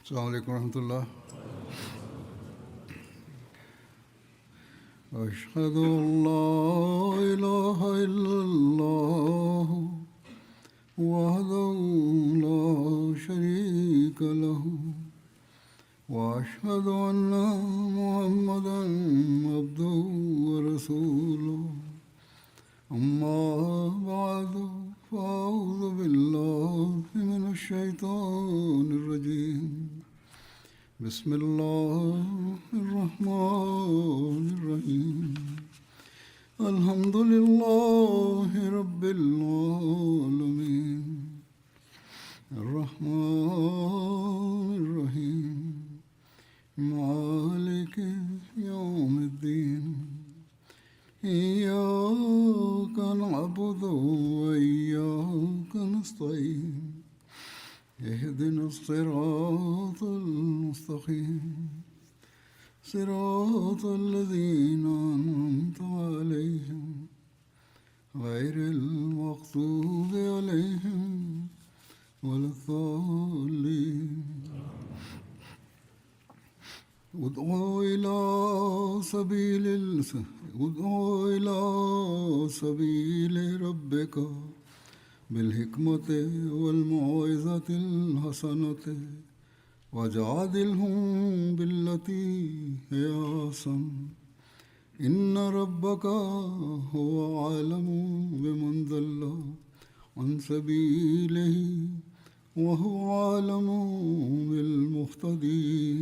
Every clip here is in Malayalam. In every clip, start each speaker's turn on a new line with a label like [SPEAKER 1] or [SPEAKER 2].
[SPEAKER 1] السلام عليكم ورحمة الله. أشهد أن لا إله إلا الله وحده لا شريك له وأشهد أن محمدا عبده ورسوله أما بعد فأعوذ بالله من الشيطان الرجيم بسم الله الرحمن الرحيم الحمد لله رب العالمين الرحمن الرحيم مالك يوم الدين إياك نعبد وإياك نستعين اهدنا الصراط المستقيم صراط الذين أنعمت عليهم غير المغضوب عليهم ولا الضالين ادعوا إلى سبيل ربك بالحكمة والموعظة الحسنة وجادلهم بالتي هي أحسن إن ربك هو أعلم بمن ضل عن سبيله وهو أعلم بالمهتدين.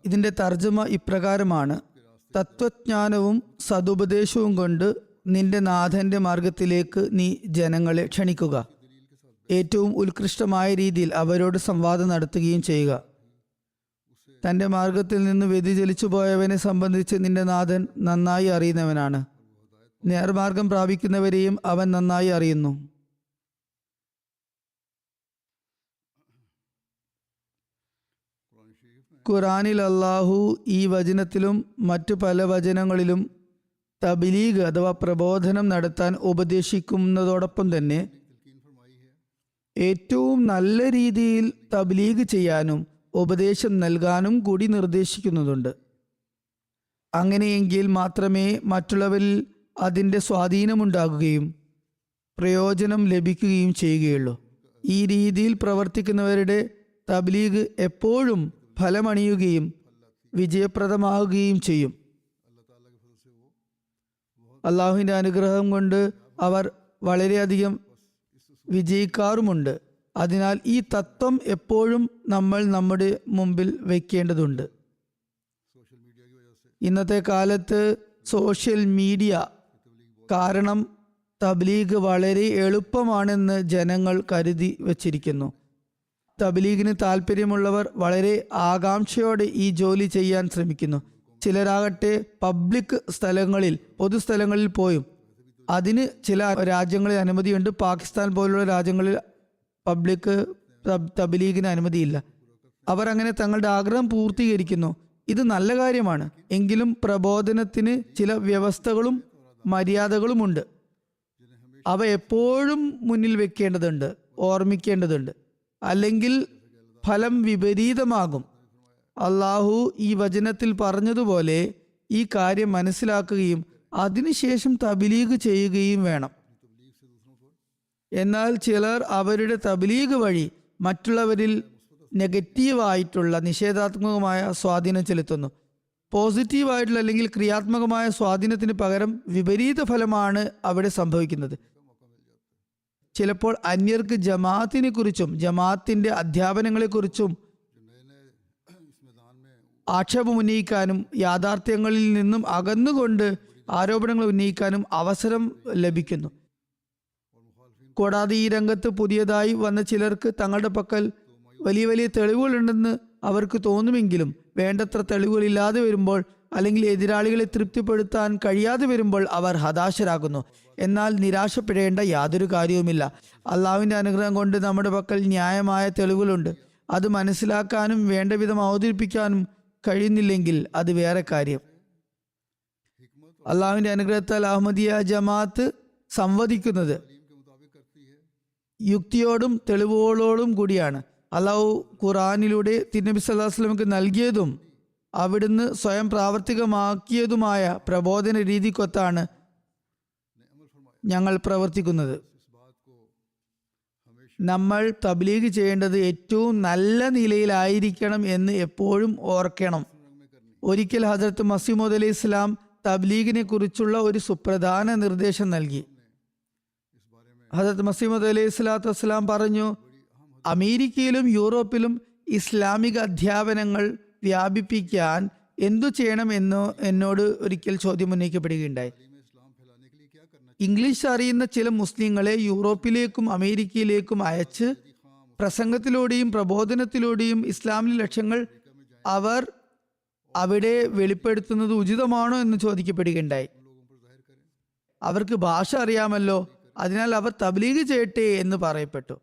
[SPEAKER 2] ഇതിൻ്റെ തർജ്ജമ ഇപ്രകാരമാണ്: തത്വജ്ഞാനവും സതുപദേശവും കൊണ്ട് നിന്റെ നാഥന്റെ മാർഗത്തിലേക്ക് നീ ജനങ്ങളെ ക്ഷണിക്കുക. ഏറ്റവും ഉത്കൃഷ്ടമായ രീതിയിൽ അവരോട് സംവാദം നടത്തുകയും ചെയ്യുക. തൻ്റെ മാർഗത്തിൽ നിന്ന് വ്യതിചലിച്ചു പോയവനെ സംബന്ധിച്ച് നിന്റെ നാഥൻ നന്നായി അറിയുന്നവനാണ്. നേർമാർഗം പ്രാപിക്കുന്നവരെയും അവൻ നന്നായി അറിയുന്നു. ഖുറാനിൽ അല്ലാഹു ഈ വചനത്തിലും മറ്റു പല വചനങ്ങളിലും തബ്ലീഗ് അഥവാ പ്രബോധനം നടത്താൻ ഉപദേശിക്കുന്നതോടൊപ്പം തന്നെ ഏറ്റവും നല്ല രീതിയിൽ തബ്ലീഗ് ചെയ്യാനും ഉപദേശം നൽകാനും കൂടി നിർദ്ദേശിക്കുന്നുണ്ട്. അങ്ങനെയെങ്കിൽ മാത്രമേ മറ്റുള്ളവരിൽ അതിൻ്റെ സ്വാധീനമുണ്ടാകുകയും പ്രയോജനം ലഭിക്കുകയും ചെയ്യുകയുള്ളൂ. ഈ രീതിയിൽ പ്രവർത്തിക്കുന്നവരുടെ തബ്ലീഗ് എപ്പോഴും ഫലമണിയുകയും വിജയപ്രദമാവുകയും ചെയ്യും. അള്ളാഹുവിൻ്റെ അനുഗ്രഹം കൊണ്ട് അവർ വളരെയധികം വിജയിക്കാറുമുണ്ട്. അതിനാൽ ഈ തത്വം എപ്പോഴും നമ്മൾ നമ്മുടെ മുമ്പിൽ വയ്ക്കേണ്ടതുണ്ട്. ഇന്നത്തെ കാലത്ത് സോഷ്യൽ മീഡിയ കാരണം തബ്ലീഗ് വളരെ എളുപ്പമാണെന്ന് ജനങ്ങൾ കരുതി വച്ചിരിക്കുന്നു. തബ്ലീഗിന് താല്പര്യമുള്ളവർ വളരെ ആകാംക്ഷയോടെ ഈ ജോലി ചെയ്യാൻ ശ്രമിക്കുന്നു. ചിലരാകട്ടെ പബ്ലിക് സ്ഥലങ്ങളിൽ, പൊതുസ്ഥലങ്ങളിൽ പോയും, അതിന് ചില രാജ്യങ്ങളിൽ അനുമതിയുണ്ട്. പാകിസ്ഥാൻ പോലുള്ള രാജ്യങ്ങളിൽ പബ്ലിക് തബ്ലീഗിന് അനുമതിയില്ല. അവർ അങ്ങനെ തങ്ങളുടെ ആഗ്രഹം പൂർത്തീകരിക്കുന്നു. ഇത് നല്ല കാര്യമാണ്. എങ്കിലും പ്രബോധനത്തിന് ചില വ്യവസ്ഥകളും മര്യാദകളുമുണ്ട്. അവ എപ്പോഴും മുന്നിൽ വെക്കേണ്ടതുണ്ട്, ഓർമ്മിക്കേണ്ടതുണ്ട്. അല്ലെങ്കിൽ ഫലം വിപരീതമാകും. അള്ളാഹു ഈ വചനത്തിൽ പറഞ്ഞതുപോലെ ഈ കാര്യം മനസ്സിലാക്കുകയും അതിനുശേഷം തബ്ലീഗ് ചെയ്യുകയും വേണം. എന്നാൽ ചിലർ അവരുടെ തബ്ലീഗ് വഴി മറ്റുള്ളവരിൽ നെഗറ്റീവായിട്ടുള്ള നിഷേധാത്മകമായ സ്വാധീനം ചെലുത്തുന്നു. പോസിറ്റീവായിട്ടുള്ള അല്ലെങ്കിൽ ക്രിയാത്മകമായ സ്വാധീനത്തിന് പകരം വിപരീത ഫലമാണ് അവിടെ സംഭവിക്കുന്നത്. ചിലപ്പോൾ അന്യർക്ക് ജമാഅത്തിനെ കുറിച്ചും ജമാഅത്തിന്റെ അധ്യാപനങ്ങളെക്കുറിച്ചും ആക്ഷേപം ഉന്നയിക്കാനും യാഥാർത്ഥ്യങ്ങളിൽ നിന്നും അകന്നുകൊണ്ട് ആരോപണങ്ങൾ ഉന്നയിക്കാനും അവസരം ലഭിക്കുന്നു. കൂടാതെ ഈ രംഗത്ത് പുതിയതായി വന്ന ചിലർക്ക് തങ്ങളുടെ പക്കൽ വലിയ വലിയ തെളിവുകളുണ്ടെന്ന് അവർക്ക് തോന്നുമെങ്കിലും വേണ്ടത്ര തെളിവുകളില്ലാതെ വരുമ്പോൾ അല്ലെങ്കിൽ എതിരാളികളെ തൃപ്തിപ്പെടുത്താൻ കഴിയാതെ വരുമ്പോൾ അവർ ഹതാശരാകുന്നു. എന്നാൽ നിരാശപ്പെടേണ്ട യാതൊരു കാര്യവുമില്ല. അള്ളാഹുവിൻ്റെ അനുഗ്രഹം കൊണ്ട് നമ്മുടെ പക്കൽ ന്യായമായ തെളിവുകളുണ്ട്. അത് മനസ്സിലാക്കാനും വേണ്ട വിധം അവതരിപ്പിക്കാനും കഴിയുന്നില്ലെങ്കിൽ അത് വേറെ കാര്യം. അള്ളാഹുവിന്റെ അനുഗ്രഹത്താൽ അഹമ്മദിയ ജമാഅത്ത് സംവദിക്കുന്നത് യുക്തിയോടും തെളിവുകളോടും കൂടിയാണ്. അള്ളാഹു ഖുർആനിലൂടെ തിരുനബി സല്ലല്ലാഹു അലൈഹി വസല്ലമക്ക് നൽകിയതും അവിടുന്ന് സ്വയം പ്രാവർത്തികമാക്കിയതുമായ പ്രബോധന രീതിക്കൊത്താണ് ഞങ്ങൾ പ്രവർത്തിക്കുന്നത്. നമ്മൾ തബ്ലീഗ് ചെയ്യേണ്ടത് ഏറ്റവും നല്ല നിലയിലായിരിക്കണം എന്ന് എപ്പോഴും ഓർക്കണം. ഒരിക്കൽ ഹസ്രത്ത് മസീഹ് മൗഊദ് അലൈഹി ഇസ്ലാം തബ്ലീഗിനെ കുറിച്ചുള്ള ഒരു സുപ്രധാന നിർദ്ദേശം നൽകി. ഹസ്രത്ത് മസീഹ് മൗഊദ് അലൈഹി സ്വലാത്തു വസ്സലാം പറഞ്ഞു, അമേരിക്കയിലും യൂറോപ്പിലും ഇസ്ലാമിക അധ്യാപനങ്ങൾ വ്യാപിപ്പിക്കാൻ എന്തു ചെയ്യണം എന്ന് എന്നോട് ഒരിക്കൽ ചോദ്യം ഉന്നയിക്കപ്പെടുകയുണ്ടായി. ഇംഗ്ലീഷ് അറിയുന്ന ചില മുസ്ലിങ്ങളെ യൂറോപ്പിലേക്കും അമേരിക്കയിലേക്കും അയച്ച് പ്രസംഗത്തിലൂടെയും പ്രബോധനത്തിലൂടെയും ഇസ്ലാമിലെ ലക്ഷ്യങ്ങൾ അവർ അവിടെ വെളിപ്പെടുത്തുന്നത് ഉചിതമാണോ എന്ന് ചോദിക്കപ്പെടുകയുണ്ടായി. അവർക്ക് ഭാഷ അറിയാമല്ലോ, അതിനാൽ അവർ തബ്ലീഗ് ചെയ്യട്ടെ എന്ന് പറയപ്പെട്ടു.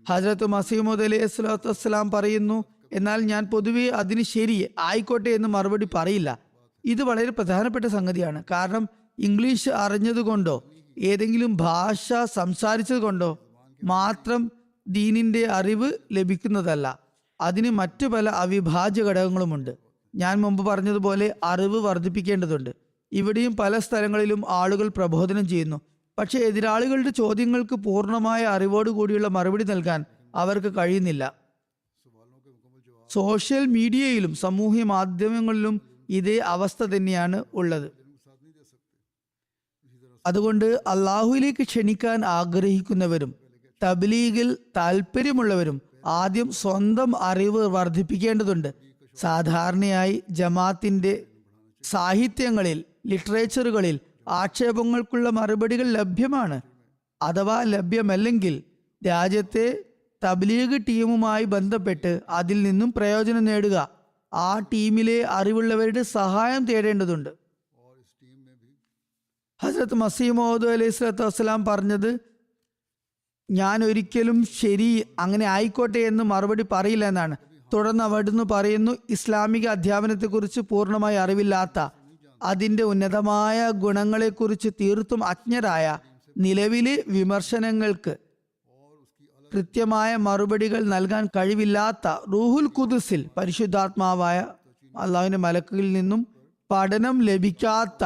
[SPEAKER 2] ഹസ്രത്ത് മസീഹ് മൗഊദ് അലൈഹി സ്വലാത്തു വസ്സലാം പറയുന്നു, എന്നാൽ ഞാൻ പൊതുവെ അതിന് ശരി ആയിക്കോട്ടെ എന്ന് മറുപടി പറയില്ല. ഇത് വളരെ പ്രധാനപ്പെട്ട സംഗതിയാണ്. കാരണം ഇംഗ്ലീഷ് അറിഞ്ഞതുകൊണ്ടോ ഏതെങ്കിലും ഭാഷ സംസാരിച്ചത് കൊണ്ടോ മാത്രം ദീനിന്റെ അറിവ് ലഭിക്കുന്നതല്ല. അതിന് മറ്റു പല അവിഭാജ്യ ഘടകങ്ങളുമുണ്ട്. ഞാൻ മുമ്പ് പറഞ്ഞതുപോലെ അറിവ് വർദ്ധിപ്പിക്കേണ്ടതുണ്ട്. ഇവിടെയും പല സ്ഥലങ്ങളിലും ആളുകൾ പ്രബോധനം ചെയ്യുന്നു. പക്ഷെ എതിരാളികളുടെ ചോദ്യങ്ങൾക്ക് പൂർണ്ണമായ അറിവോടുകൂടിയുള്ള മറുപടി നൽകാൻ അവർക്ക് കഴിയുന്നില്ല. സോഷ്യൽ മീഡിയയിലും സാമൂഹ്യ മാധ്യമങ്ങളിലും ഇതേ അവസ്ഥ തന്നെയാണ് ഉള്ളത്. അതുകൊണ്ട് അള്ളാഹുവിലേക്ക് ക്ഷണിക്കാൻ ആഗ്രഹിക്കുന്നവരും തബ്ലീഗിൽ താല്പര്യമുള്ളവരും ആദ്യം സ്വന്തം അറിവ് വർദ്ധിപ്പിക്കേണ്ടതുണ്ട്. സാധാരണയായി ജമാഅത്തിന്റെ സാഹിത്യങ്ങളിൽ, ലിറ്ററേച്ചറുകളിൽ ആക്ഷേപങ്ങൾക്കുള്ള മറുപടികൾ ലഭ്യമാണ്. അഥവാ ലഭ്യമല്ലെങ്കിൽ രാജ്യത്തെ തബ്ലീഗ് ടീമുമായി ബന്ധപ്പെട്ട് അതിൽ നിന്നും പ്രയോജനം നേടുക. ആ ടീമിലെ അറിവുള്ളവരുടെ സഹായം തേടേണ്ടതുണ്ട്. ഹസ്രത്ത് മസീഹ് മൗഊദ് അലൈഹി സ്വലാത്തു വസ്സലാം പറഞ്ഞത്, ഞാൻ ഒരിക്കലും ശരി അങ്ങനെ ആയിക്കോട്ടെ എന്ന് മറുപടി പറയില്ല എന്നാണ്. തുടർന്ന് അവിടുന്ന് പറയുന്നു, ഇസ്ലാമിക അധ്യാപനത്തെക്കുറിച്ച് പൂർണ്ണമായി അറിവില്ലാത്ത, അതിൻ്റെ ഉന്നതമായ ഗുണങ്ങളെക്കുറിച്ച് തീർത്തും അജ്ഞരായ, നിലവിലെ വിമർശനങ്ങൾക്ക് കൃത്യമായ മറുപടികൾ നൽകാൻ കഴിവില്ലാത്ത, റൂഹുൽ ഖുദ്സിൽ പരിശുദ്ധാത്മാവായ അള്ളാഹുവിന്റെ മലക്കുകളിൽ നിന്നും പഠനം ലഭിക്കാത്ത,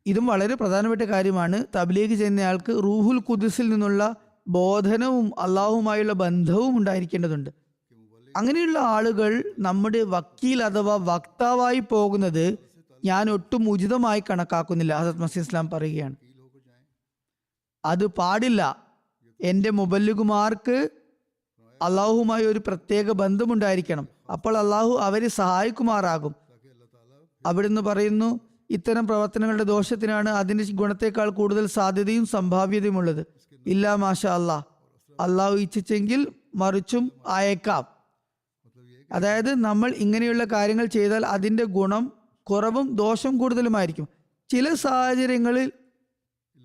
[SPEAKER 2] ഇതും വളരെ പ്രധാനപ്പെട്ട കാര്യമാണ്. തബ്ലീഗ് ചെയ്യുന്നയാൾക്ക് റൂഹുൽ ഖുദ്സിൽ നിന്നുള്ള ബോധനവും അള്ളാഹുമായുള്ള ബന്ധവും ഉണ്ടായിരിക്കേണ്ടതുണ്ട്. അങ്ങനെയുള്ള ആളുകൾ നമ്മുടെ വക്കീൽ അഥവാ വക്താവായി പോകുന്നത് ഞാൻ ഒട്ടും ഉചിതമായി കണക്കാക്കുന്നില്ല. ഹസ്രത്ത് മസീഹ് ഇസ്ലാം പറയുകയാണ്, അത് പാടില്ല. എൻ്റെ മുബല്ലിഗുമാർക്ക് അള്ളാഹുമായി ഒരു പ്രത്യേക ബന്ധമുണ്ടായിരിക്കണം. അപ്പോൾ അള്ളാഹു അവരെ സഹായിക്കുമാറാകും. അവിടുന്ന് പറയുന്നു, ഇത്തരം പ്രവർത്തനങ്ങളുടെ ദോഷത്തിനാണ് അതിന്റെ ഗുണത്തെക്കാൾ കൂടുതൽ സാധ്യതയും സംഭാവ്യതയും ഉള്ളത്. ഇല്ലാ മാഷാ അള്ളാഹ്, അള്ളാഹു ഇച്ഛിച്ചെങ്കിൽ മറിച്ചും ആയേക്കാം. അതായത് നമ്മൾ ഇങ്ങനെയുള്ള കാര്യങ്ങൾ ചെയ്താൽ അതിന്റെ ഗുണം കുറവും ദോഷം കൂടുതലുമായിരിക്കും. ചില സാഹചര്യങ്ങളിൽ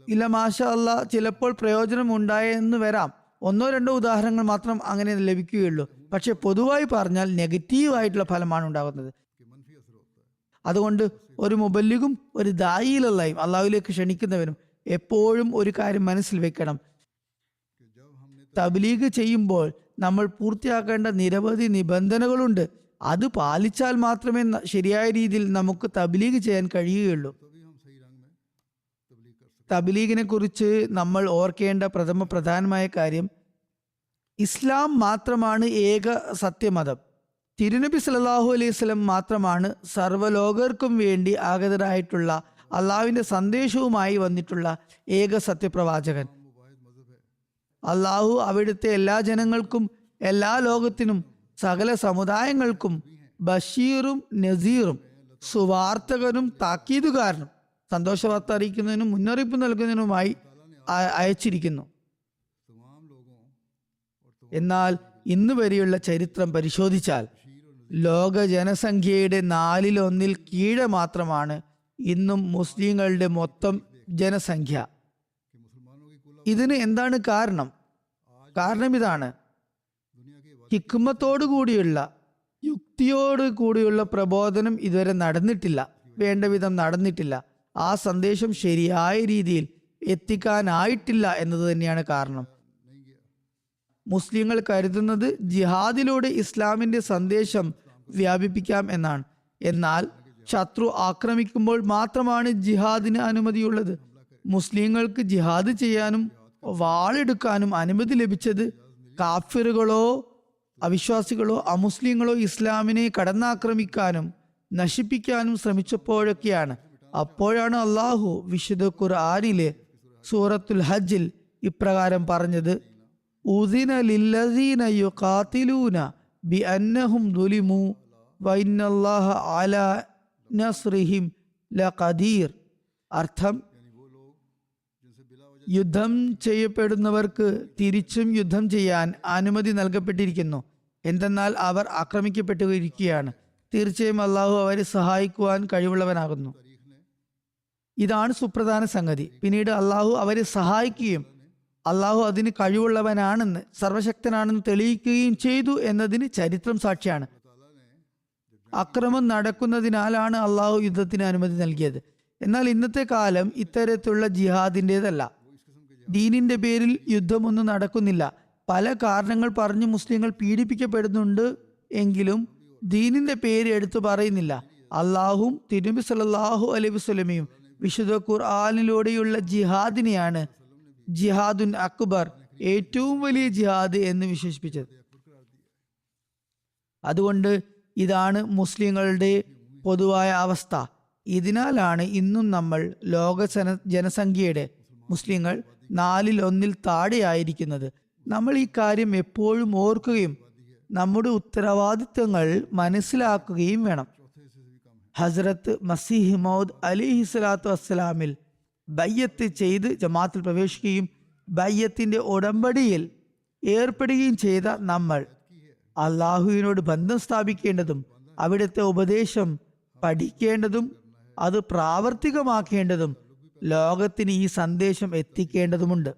[SPEAKER 2] ഇല്ല മാഷാ അള്ളാഹ് ചിലപ്പോൾ പ്രയോജനം ഉണ്ടായെന്ന് വരാം. ഒന്നോ രണ്ടോ ഉദാഹരണങ്ങൾ മാത്രം അങ്ങനെ ലഭിക്കുകയുള്ളൂ. പക്ഷെ പൊതുവായി പറഞ്ഞാൽ നെഗറ്റീവായിട്ടുള്ള ഫലമാണ് ഉണ്ടാകുന്നത്. അതുകൊണ്ട് ഒരു മുബല്ലിഗും ഒരു ദായിലല്ലായും അള്ളാഹുവിലേക്ക് ക്ഷണിക്കുന്നവരും എപ്പോഴും ഒരു കാര്യം മനസ്സിൽ വെക്കണം. തബ്ലീഗ് ചെയ്യുമ്പോൾ നമ്മൾ പൂർത്തിയാക്കേണ്ട നിരവധി നിബന്ധനകളുണ്ട്. അത് പാലിച്ചാൽ മാത്രമേ ശരിയായ രീതിയിൽ നമുക്ക് തബ്ലീഗ് ചെയ്യാൻ കഴിയുകയുള്ളൂ. തബ്ലീഗിനെ കുറിച്ച് നമ്മൾ ഓർക്കേണ്ട പ്രധാനമായ കാര്യം, ഇസ്ലാം മാത്രമാണ് ഏക സത്യമതം. തിരുനബി സല്ലല്ലാഹു അലൈഹി വസല്ലം മാത്രമാണ് സർവ്വലോകർക്കും വേണ്ടി ആഗതരായിട്ടുള്ള അള്ളാഹുവിന്റെ സന്ദേശവുമായി വന്നിട്ടുള്ള ഏക സത്യപ്രവാചകൻ. അള്ളാഹു അവിടുത്തെ എല്ലാ ജനങ്ങൾക്കും, എല്ലാ ലോകത്തിനും, സകല സമുദായങ്ങൾക്കും ബഷീറും നസീറും, സുവാർത്തകനും താക്കീതുകാരനും, സന്തോഷവാർത്ത അറിയിക്കുന്നതിനും മുന്നറിയിപ്പ് നൽകുന്നതിനുമായി അയച്ചിരിക്കുന്നു. എന്നാൽ ഇന്ന് വരെയുള്ള ചരിത്രം പരിശോധിച്ചാൽ ലോക ജനസംഖ്യയുടെ 1/4 കീഴെ മാത്രമാണ് ഇന്നും മുസ്ലിങ്ങളുടെ മൊത്തം ജനസംഖ്യ. ഇതിന് എന്താണ് കാരണം? കാരണം ഇതാണ്: ഹിക്മത്തോടു കൂടിയുള്ള, യുക്തിയോട് കൂടിയുള്ള പ്രബോധനം ഇതുവരെ നടന്നിട്ടില്ല, വേണ്ട വിധം നടന്നിട്ടില്ല. ആ സന്ദേശം ശരിയായ രീതിയിൽ എത്തിക്കാനായിട്ടില്ല എന്നത് തന്നെയാണ് കാരണം. മുസ്ലിങ്ങൾ കരുതുന്നത് ജിഹാദിലൂടെ ഇസ്ലാമിന്റെ സന്ദേശം വ്യാപിപ്പിക്കാം എന്നാണ്. എന്നാൽ ശത്രു ആക്രമിക്കുമ്പോൾ മാത്രമാണ് ജിഹാദിന് അനുമതിയുള്ളത്. മുസ്ലിങ്ങൾക്ക് ജിഹാദ് ചെയ്യാനും വാളെടുക്കാനും അനുമതി ലഭിച്ചത് കാഫിറുകളോ അവിശ്വാസികളോ അമുസ്ലിങ്ങളോ ഇസ്ലാമിനെ കടന്നാക്രമിക്കാനും നശിപ്പിക്കാനും ശ്രമിച്ചപ്പോഴൊക്കെയാണ്. അപ്പോഴാണ് അള്ളാഹു വിശുദ്ധ ഖുർആനിലെ സൂറത്തുൽ ഹജ്ജിൽ ഇപ്രകാരം പറഞ്ഞത്: ഉദിന ലില്ലദീന യുഖാതിലൂന ബിഅന്നഹും ദുലിമു വഇന്നല്ലാഹ അലാ നസ്രിഹിം ലഖദീർ. അർത്ഥം, യുദ്ധം ചെയ്യപ്പെടുന്നവർക്ക് തിരിച്ചും യുദ്ധം ചെയ്യാൻ അനുമതി നൽകപ്പെട്ടിരിക്കുന്നു. എന്തെന്നാൽ അവർ ആക്രമിക്കപ്പെട്ടിരിക്കുകയാണ്. തീർച്ചയായും അള്ളാഹു അവരെ സഹായിക്കുവാൻ കഴിവുള്ളവനാകുന്നു. ഇതാണ് സുപ്രധാന സംഗതി. പിന്നീട് അള്ളാഹു അവരെ സഹായിക്കുകയും അള്ളാഹു അതിന് കഴിവുള്ളവനാണെന്ന്, സർവശക്തനാണെന്ന് തെളിയിക്കുകയും ചെയ്തു എന്നതിന് ചരിത്രം സാക്ഷിയാണ്. അക്രമം നടക്കുന്നതിനാലാണ് അള്ളാഹു യുദ്ധത്തിന് അനുമതി നൽകിയത്. എന്നാൽ ഇന്നത്തെ കാലം ഇത്തരത്തിലുള്ള ജിഹാദിൻ്റെതല്ല. ദീനിന്റെ പേരിൽ യുദ്ധമൊന്നും നടക്കുന്നില്ല. പല കാരണങ്ങൾ പറഞ്ഞ് മുസ്ലിങ്ങൾ പീഡിപ്പിക്കപ്പെടുന്നുണ്ട് എങ്കിലും ദീനിന്റെ പേര് എടുത്തു പറയുന്നില്ല. അള്ളാഹും തിരുനബി സല്ലല്ലാഹു അലൈഹി വസല്ലമയും വിശുദ്ധ ഖുർആനിലൂടെയുള്ള ജിഹാദിനെയാണ് ജിഹാദുൻ അക്ബർ, ഏറ്റവും വലിയ ജിഹാദ് എന്ന് വിശേഷിപ്പിച്ചത്. അതുകൊണ്ട് ഇതാണ് മുസ്ലിങ്ങളുടെ പൊതുവായ അവസ്ഥ. ഇതിനാലാണ് ഇന്നും നമ്മൾ ലോക ജനസംഖ്യയുടെ മുസ്ലിങ്ങൾ 1/4 താഴെയായിരിക്കുന്നത്. നമ്മൾ ഈ കാര്യം എപ്പോഴും ഓർക്കുകയും നമ്മുടെ ഉത്തരവാദിത്തങ്ങൾ മനസ്സിലാക്കുകയും വേണം. ഹസ്രത്ത് മസീഹ് മൗദ് അലിഹി സ്വലാത്തു വസ്സലാമിൽ ബയ്യത്ത് ചെയ്ത് ജമാഅത്തിൽ പ്രവേശിക്കുകയും ബയ്യത്തിന്റെ ഉടമ്പടിയിൽ ഏർപ്പെടുകയും ചെയ്ത നമ്മൾ അള്ളാഹുവിനോട് ബന്ധം സ്ഥാപിക്കേണ്ടതും അവിടുത്തെ ഉപദേശം പഠിക്കേണ്ടതും അത് പ്രാവർത്തികമാക്കേണ്ടതും ലോകത്തിന് ഈ സന്ദേശം എത്തിക്കേണ്ടതുമുണ്ട്.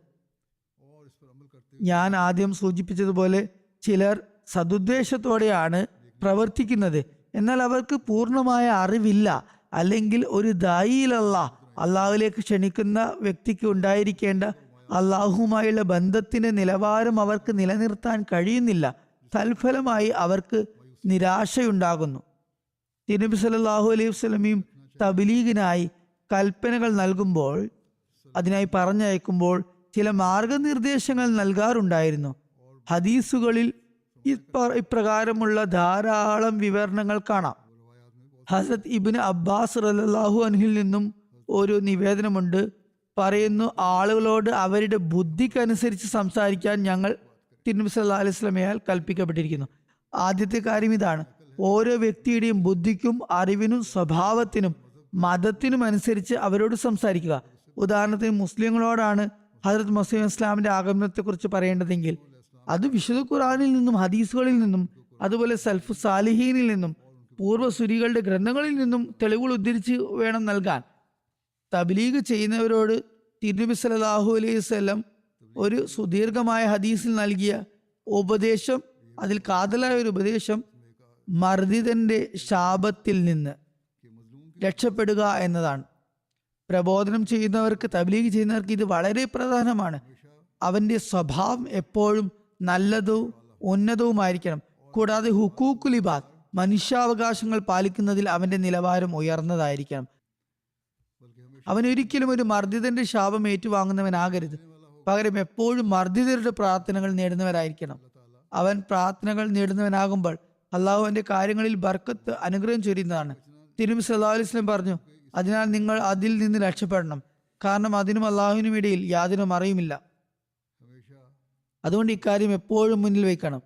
[SPEAKER 2] ഞാൻ ആദ്യം സൂചിപ്പിച്ചതുപോലെ ചിലർ സദുദ്ദേശത്തോടെയാണ് പ്രവർത്തിക്കുന്നത്. എന്നാൽ അവർക്ക് പൂർണ്ണമായ അറിവില്ല. അല്ലെങ്കിൽ ഒരു ദായിയിലല്ല അള്ളാഹുലേക്ക് ക്ഷണിക്കുന്ന വ്യക്തിക്ക് ഉണ്ടായിരിക്കേണ്ട അള്ളാഹുമായുള്ള ബന്ധത്തിന്റെ നിലവാരം അവർക്ക് നിലനിർത്താൻ കഴിയുന്നില്ല. തൽഫലമായി അവർക്ക് നിരാശയുണ്ടാകുന്നു. തിരുനബി സല്ലല്ലാഹു അലൈഹി വസല്ലമയും തബ്ലീഗിനായി കൽപ്പനകൾ നൽകുമ്പോൾ, അതിനായി പറഞ്ഞയക്കുമ്പോൾ ചില മാർഗനിർദ്ദേശങ്ങൾ നൽകാറുണ്ടായിരുന്നു. ഹദീസുകളിൽ ഇപ്രകാരമുള്ള ധാരാളം വിവരണങ്ങൾ കാണാം. ഹസരത്ത് ഇബ്നു അബ്ബാസ് റളിയല്ലാഹു അൻഹുവിൽ നിന്നും ഒരു നിവേദനമുണ്ട്. പറയുന്നു, ആളുകളോട് അവരുടെ ബുദ്ധിക്കനുസരിച്ച് സംസാരിക്കാൻ ഞങ്ങൾ തിരുനബി സല്ലല്ലാഹു അലൈഹി വസല്ലമയാൽ കൽപ്പിക്കപ്പെട്ടിരിക്കുന്നു. ആദ്യത്തെ കാര്യം ഇതാണ്: ഓരോ വ്യക്തിയുടെയും ബുദ്ധിക്കും അറിവിനും സ്വഭാവത്തിനും മതത്തിനും അനുസരിച്ച് അവരോട് സംസാരിക്കുക. ഉദാഹരണത്തിന് മുസ്ലിങ്ങളോടാണ് ഹദരത്ത് മസീഹ് ഇസ്ലാമിന്റെ ആഗമനത്തെക്കുറിച്ച് പറയേണ്ടതെങ്കിൽ അത് വിശുദ്ധ ഖുർആനിൽ നിന്നും ഹദീസുകളിൽ നിന്നും അതുപോലെ സൽഫു സാലിഹീനിൽ നിന്നും പൂർവ്വസുരികളുടെ ഗ്രന്ഥങ്ങളിൽ നിന്നും തെളിവുകൾ ഉദ്ധരിച്ച് വേണം നൽകാൻ. തബ്ലീഗ് ചെയ്യുന്നവരോട് തിരുനബി സല്ലല്ലാഹു അലൈഹി വസല്ലം ഒരു സുദീർഘമായ ഹദീസിൽ നൽകിയ ഉപദേശം, അതിൽ കാതലായ ഒരു ഉപദേശം, മർദിതന്റെ ശാപത്തിൽ നിന്ന് രക്ഷപ്പെടുക എന്നതാണ്. പ്രബോധനം ചെയ്യുന്നവർക്ക്, തബ്ലീഗ് ചെയ്യുന്നവർക്ക് ഇത് വളരെ പ്രധാനമാണ്. അവന്റെ സ്വഭാവം എപ്പോഴും നല്ലതും ഉന്നതവുമായിരിക്കണം. കൂടാതെ ഹുക്കൂക്കുൽ ഇബാദ്, മനുഷ്യാവകാശങ്ങൾ പാലിക്കുന്നതിൽ അവന്റെ നിലവാരം ഉയർന്നതായിരിക്കണം. അവൻ ഒരിക്കലും ഒരു മർദിതന്റെ ശാപം ഏറ്റുവാങ്ങുന്നവനാകരുത്. പകരം എപ്പോഴും മർദിതരുടെ പ്രാർത്ഥനകൾ നേടുന്നവരായിരിക്കണം. അവൻ പ്രാർത്ഥനകൾ നേടുന്നവനാകുമ്പോൾ അള്ളാഹുവിന്റെ കാര്യങ്ങളിൽ ബർക്കത്ത്, അനുഗ്രഹം ചൊരിയുന്നതാണ്. തിരുനബി സല്ലല്ലാഹു അലൈഹി വസല്ലം പറഞ്ഞു, അതിനാൽ നിങ്ങൾ അതിൽ നിന്ന് രക്ഷപ്പെടണം. കാരണം അതിനും അള്ളാഹുവിനും ഇടയിൽ യാതൊരു മറയുമില്ല. അതുകൊണ്ട് ഇക്കാര്യം എപ്പോഴും മുന്നിൽ വയ്ക്കണം.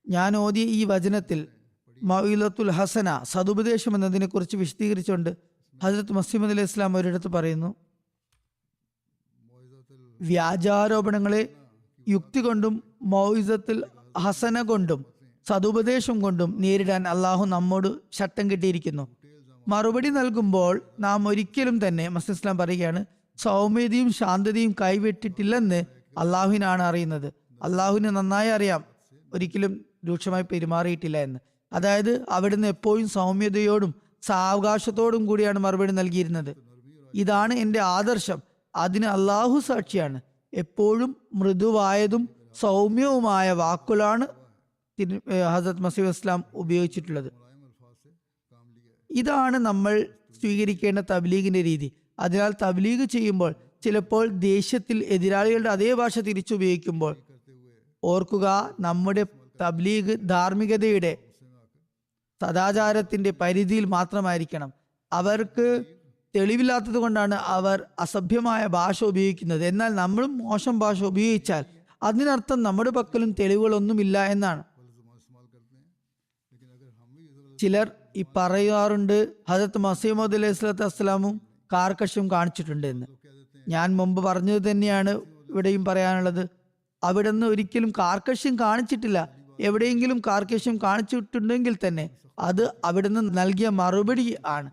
[SPEAKER 2] ഞാൻ ഓതിയ ഈ വചനത്തിൽ മൗഇലത്തുൽ ഹസന, സതുപദേശം എന്നതിനെ കുറിച്ച് വിശദീകരിച്ചുകൊണ്ട് ഹസ്രത്ത് മസീഹ് മൗഊദ് അലൈഹി ഇസ്ലാം ഒരിടത്ത് പറയുന്നു, വ്യാജാരോപണങ്ങളെ യുക്തി കൊണ്ടും മൗഇസത്തുൽ ഹസന കൊണ്ടും സതുപദേശം കൊണ്ടും നേരിടാൻ അള്ളാഹു നമ്മോട് ചട്ടം കെട്ടിയിരിക്കുന്നു. മറുപടി നൽകുമ്പോൾ നാം ഒരിക്കലും തന്നെ, മസീഹ് ഇസ്ലാം പറയുകയാണ്, സൗമ്യതയും ശാന്തതയും കൈവിട്ടിട്ടില്ലെന്ന് അള്ളാഹുവിനാണ് അറിയുന്നത്. അള്ളാഹുവിന് നന്നായി അറിയാം ഒരിക്കലും രൂക്ഷമായി പെരുമാറിയിട്ടില്ല എന്ന്. അതായത് അവിടുന്ന് എപ്പോഴും സൗമ്യതയോടും സാവകാശത്തോടും കൂടിയാണ് മറുപടി നൽകിയിരുന്നത്. ഇതാണ് എൻ്റെ ആദർശം, അതിന് അള്ളാഹു സാക്ഷിയാണ്. എപ്പോഴും മൃദുവായതും സൗമ്യവുമായ വാക്കുകളാണ് ഹസരത്ത് മസീഹ് ഇസ്ലാം ഉപയോഗിച്ചിട്ടുള്ളത്. ഇതാണ് നമ്മൾ സ്വീകരിക്കേണ്ട തബ്ലീഗിന്റെ രീതി. അതിനാൽ തബ്ലീഗ് ചെയ്യുമ്പോൾ ചിലപ്പോൾ ദേഷ്യത്തിൽ എതിരാളികളുടെ അതേ ഭാഷ തിരിച്ചുപയോഗിക്കുമ്പോൾ ഓർക്കുക, നമ്മുടെ തബ്ലീഗ് ധാർമ്മികതയുടെ സദാചാരത്തിന്റെ പരിധിയിൽ മാത്രമായിരിക്കണം. അവർക്ക് തെളിവില്ലാത്തത് കൊണ്ടാണ് അവർ അസഭ്യമായ ഭാഷ ഉപയോഗിക്കുന്നത്. എന്നാൽ നമ്മളും മോശം ഭാഷ ഉപയോഗിച്ചാൽ അതിനർത്ഥം നമ്മുടെ പക്കലും തെളിവുകളൊന്നുമില്ല എന്നാണ്. ചിലർ ഈ പറയാറുണ്ട് ഹദരത്ത് മസീഹ് മൗഊദ് അലൈഹി സ്വലാത്തു വസ്സലാമും കാർക്കശ്യം കാണിച്ചിട്ടുണ്ട് എന്ന്. ഞാൻ മുമ്പ് പറഞ്ഞത് തന്നെയാണ് ഇവിടെയും പറയാനുള്ളത്. അവിടുന്ന് ഒരിക്കലും കാർക്കശ്യം കാണിച്ചിട്ടില്ല. എവിടെയെങ്കിലും കാർക്കശ്യം കാണിച്ചിട്ടുണ്ടെങ്കിൽ തന്നെ അത് അവിടുന്ന് നൽകിയ മറുപടി ആണ്.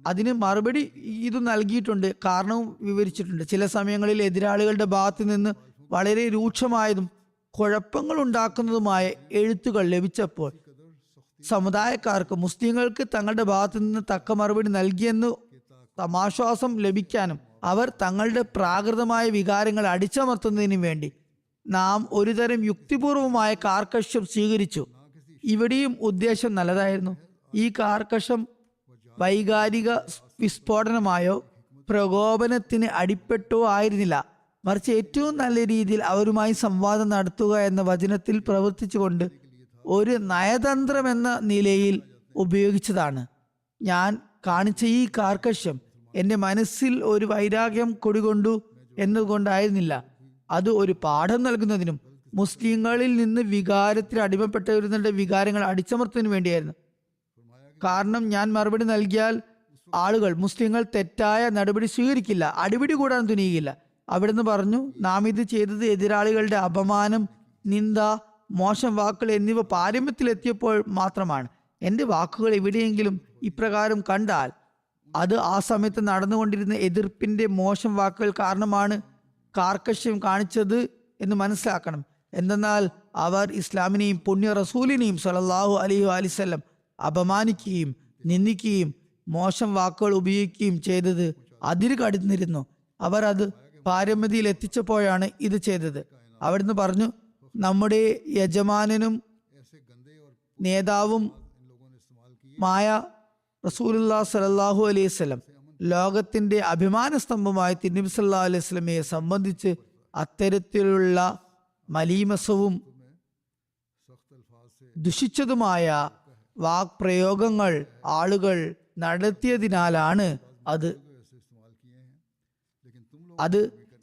[SPEAKER 2] അതിന് മറുപടി ഇത് നൽകിയിട്ടുണ്ട്, കാരണവും വിവരിച്ചിട്ടുണ്ട്. ചില സമയങ്ങളിൽ എതിരാളികളുടെ ഭാഗത്ത് നിന്ന് വളരെ രൂക്ഷമായതും കുഴപ്പങ്ങൾ ഉണ്ടാക്കുന്നതുമായ എഴുത്തുകൾ ലഭിച്ചപ്പോൾ സമുദായക്കാർക്ക്, മുസ്ലിങ്ങൾക്ക് തങ്ങളുടെ ഭാഗത്തു നിന്ന് തക്ക മറുപടി നൽകിയെന്ന് സമാശ്വാസം ലഭിക്കാനും അവർ തങ്ങളുടെ പ്രാകൃതമായ വികാരങ്ങൾ അടിച്ചമർത്തുന്നതിനും വേണ്ടി നാം ഒരുതരം യുക്തിപൂർവമായ കാർക്കശ്യം സ്വീകരിച്ചു. ഇവിടെയും ഉദ്ദേശം നല്ലതായിരുന്നു. ഈ കാർക്കശ്യം വൈകാരിക വിസ്ഫോടനമായോ പ്രകോപനത്തിന് അടിപ്പെട്ടോ ആയിരുന്നില്ല, മറിച്ച് ഏറ്റവും നല്ല രീതിയിൽ അവരുമായി സംവാദം നടത്തുക എന്ന വചനത്തിൽ പ്രവർത്തിച്ചുകൊണ്ട് ഒരു നയതന്ത്രം എന്ന നിലയിൽ ഉപയോഗിച്ചതാണ്. ഞാൻ കാണിച്ച ഈ കാർക്കശ്യം എൻ്റെ മനസ്സിൽ ഒരു വൈരാഗ്യം കുടികൊണ്ടു എന്നതുകൊണ്ടായിരുന്നില്ല. അത് ഒരു പാഠം നൽകുന്നതിനും മുസ്ലിങ്ങളിൽ നിന്ന് വികാരത്തിൽ അടിമപ്പെട്ടവരുടെ വികാരങ്ങൾ അടിച്ചമർത്തുന്നതിനു വേണ്ടിയായിരുന്നു. കാരണം ഞാൻ മറുപടി നൽകിയാൽ ആളുകൾ, മുസ്ലിങ്ങൾ തെറ്റായ നടപടി സ്വീകരിക്കില്ല, അടിപിടി കൂടാൻ തുനിയില്ല. അവിടുന്ന് പറഞ്ഞു, നാം ഇത് ചെയ്തത് എതിരാളികളുടെ അപമാനം, നിന്ദ, മോശം വാക്കുകൾ എന്നിവ പാരമ്യത്തിലെത്തിയപ്പോൾ മാത്രമാണ്. എൻ്റെ വാക്കുകൾ എവിടെയെങ്കിലും ഇപ്രകാരം കണ്ടാൽ അത് ആ സമയത്ത് നടന്നുകൊണ്ടിരുന്ന എതിർപ്പിന്റെ മോശം വാക്കുകൾ കാരണമാണ് കാർക്കശ്യം കാണിച്ചത് എന്ന് മനസ്സിലാക്കണം. എന്തെന്നാൽ അവർ ഇസ്ലാമിനെയും പുണ്യ റസൂലിനെയും സ്വല്ലല്ലാഹു അലൈഹി വസല്ലം അപമാനിക്കുകയും നിന്ദിക്കുകയും മോശം വാക്കുകൾ ഉപയോഗിക്കുകയും ചെയ്തത് അതിര് കടന്നിരുന്നു. അവർ അത് പാരമ്യതയിൽ എത്തിച്ചപ്പോഴാണ് ഇത് ചെയ്തത്. അവിടുന്ന് പറഞ്ഞു, നമ്മുടെ യജമാനനും നേതാവും മായ റസൂലുള്ളാഹി സ്വല്ലല്ലാഹു അലൈഹി വസല്ലം ലോകത്തിന്റെ അഭിമാന സ്തംഭമായ തിരുനബി സല്ലല്ലാഹു അലൈഹി വസല്ലമയെ സംബന്ധിച്ച് അത്തരത്തിലുള്ള മലീമസവും ദുഷിച്ചതുമായ വാക്പ്രയോഗങ്ങൾ ആളുകൾ നടത്തിയതിനാലാണ് അത്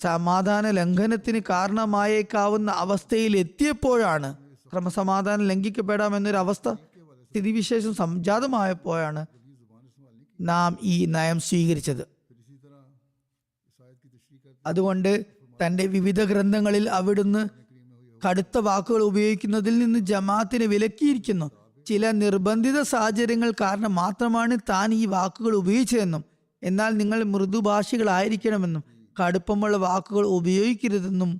[SPEAKER 2] സമാധാന ലംഘനത്തിന് കാരണമായേക്കാവുന്ന അവസ്ഥയിൽ എത്തിയപ്പോഴാണ്, ക്രമസമാധാനം ലംഘിക്കപ്പെടാമെന്നൊരു അവസ്ഥ സ്ഥിതിവിശേഷം സംജാതമായപ്പോഴാണ് നാം ഈ നയം സ്വീകരിച്ചത്. അതുകൊണ്ട് തന്റെ വിവിധ ഗ്രന്ഥങ്ങളിൽ അവിടുന്ന് കടുത്ത വാക്കുകൾ ഉപയോഗിക്കുന്നതിൽ നിന്ന് ജമാഅത്തിനെ വിലക്കിയിരിക്കുന്നു. ചില നിർബന്ധിത സാഹചര്യങ്ങൾ കാരണം മാത്രമാണ് താൻ ഈ വാക്കുകൾ ഉപയോഗിച്ചതെന്നും എന്നാൽ നിങ്ങൾ മൃദുഭാഷികളായിരിക്കണമെന്നും കടുപ്പമുള്ള വാക്കുകൾ ഉപയോഗിക്കരുതെന്നും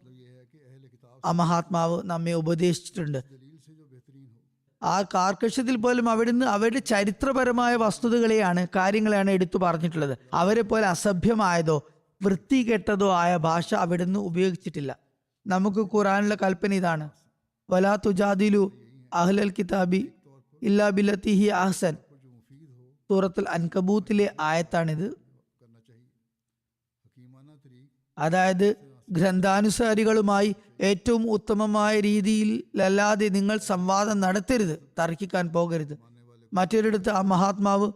[SPEAKER 2] ആ മഹാത്മാവ് നമ്മെ ഉപദേശിച്ചിട്ടുണ്ട്. ആ കാർക്കശ്യത്തിൽ പോലും അവിടുന്ന് അവരുടെ ചരിത്രപരമായ വസ്തുതകളെയാണ്, കാര്യങ്ങളെയാണ് എടുത്തു പറഞ്ഞിട്ടുള്ളത്. അവരെ പോലെ അസഭ്യമായതോ വൃത്തികെട്ടതോ ആയ ഭാഷ അവിടുന്ന് ഉപയോഗിച്ചിട്ടില്ല. നമുക്ക് ഖുർആനിലെ കൽപ്പന ഇതാണ്, വലാ തുജാദിലു അഹ്ലൽ കിതാബി ഇല്ലാ ബില്ലത്തി ഹി അഹ്സൻ. സൂറത്തുൽ അൻകബൂത്തിലെ ആയത്താണിത്. അതായത് ഗ്രന്ഥാനുസാരികളുമായി ഏറ്റവും ഉത്തമമായ രീതിയിലല്ലാതെ നിങ്ങൾ സംവാദം നടത്തരുത്, തർക്കിക്കാൻ പോകരുത്. മറ്റൊരിടത്ത് ആ മഹാത്മാവ്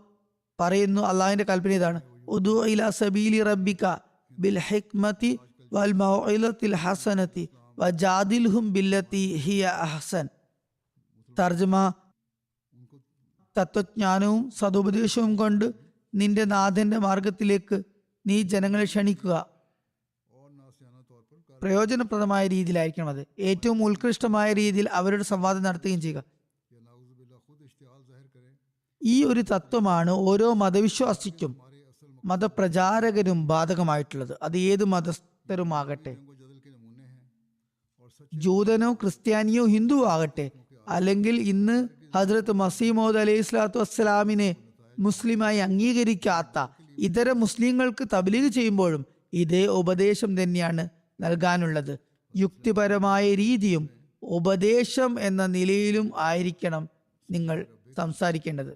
[SPEAKER 2] പറയുന്നു, അള്ളാഹിന്റെ കൽപ്പന ഇതാണ്, ഉദു ഇലാ സബീലി റബ്ബിക ബിൽ ഹിക്മതി വൽ മൗഇലത്തിൽ ഹസനതി വജാദിൽഹും ബില്ലത്തി ഹിയ അഹ്സൻ. തർജ്ജമ, തത്വജ്ഞാനവും സതുപദേശവും കൊണ്ട് നിന്റെ നാഥന്റെ മാർഗത്തിലേക്ക് നീ ജനങ്ങളെ ക്ഷണിക്കുക. പ്രയോജനപ്രദമായ രീതിയിലായിരിക്കണം അത്. ഏറ്റവും ഉത്കൃഷ്ടമായ രീതിയിൽ അവരുടെ സംവാദം നടത്തുകയും ചെയ്യുക. ഈ ഒരു തത്വമാണ് ഓരോ മതവിശ്വാസിക്കും മതപ്രചാരകരും ബാധകമായിട്ടുള്ളത്. അത് ഏത് മതസ്ഥരുമാകട്ടെ, ജൂതനോ ക്രിസ്ത്യാനിയോ ഹിന്ദുവോ ആകട്ടെ, അല്ലെങ്കിൽ ഇന്ന് ഹദ്രത്ത് മസീഹ് മൗഊദ് അലൈഹി സ്വലാത്തു വസ്സലാമിനെ മുസ്ലിമായി അംഗീകരിക്കാത്ത ഇതര മുസ്ലിങ്ങൾക്ക് തബ്ലീഗ് ചെയ്യുമ്പോഴും ഇതേ ഉപദേശം തന്നെയാണ് നൽകാനുള്ളത്. യുക്തിപരമായ രീതിയും ഉപദേശം എന്ന നിലയിലും ആയിരിക്കണം നിങ്ങൾ സംസാരിക്കേണ്ടത്.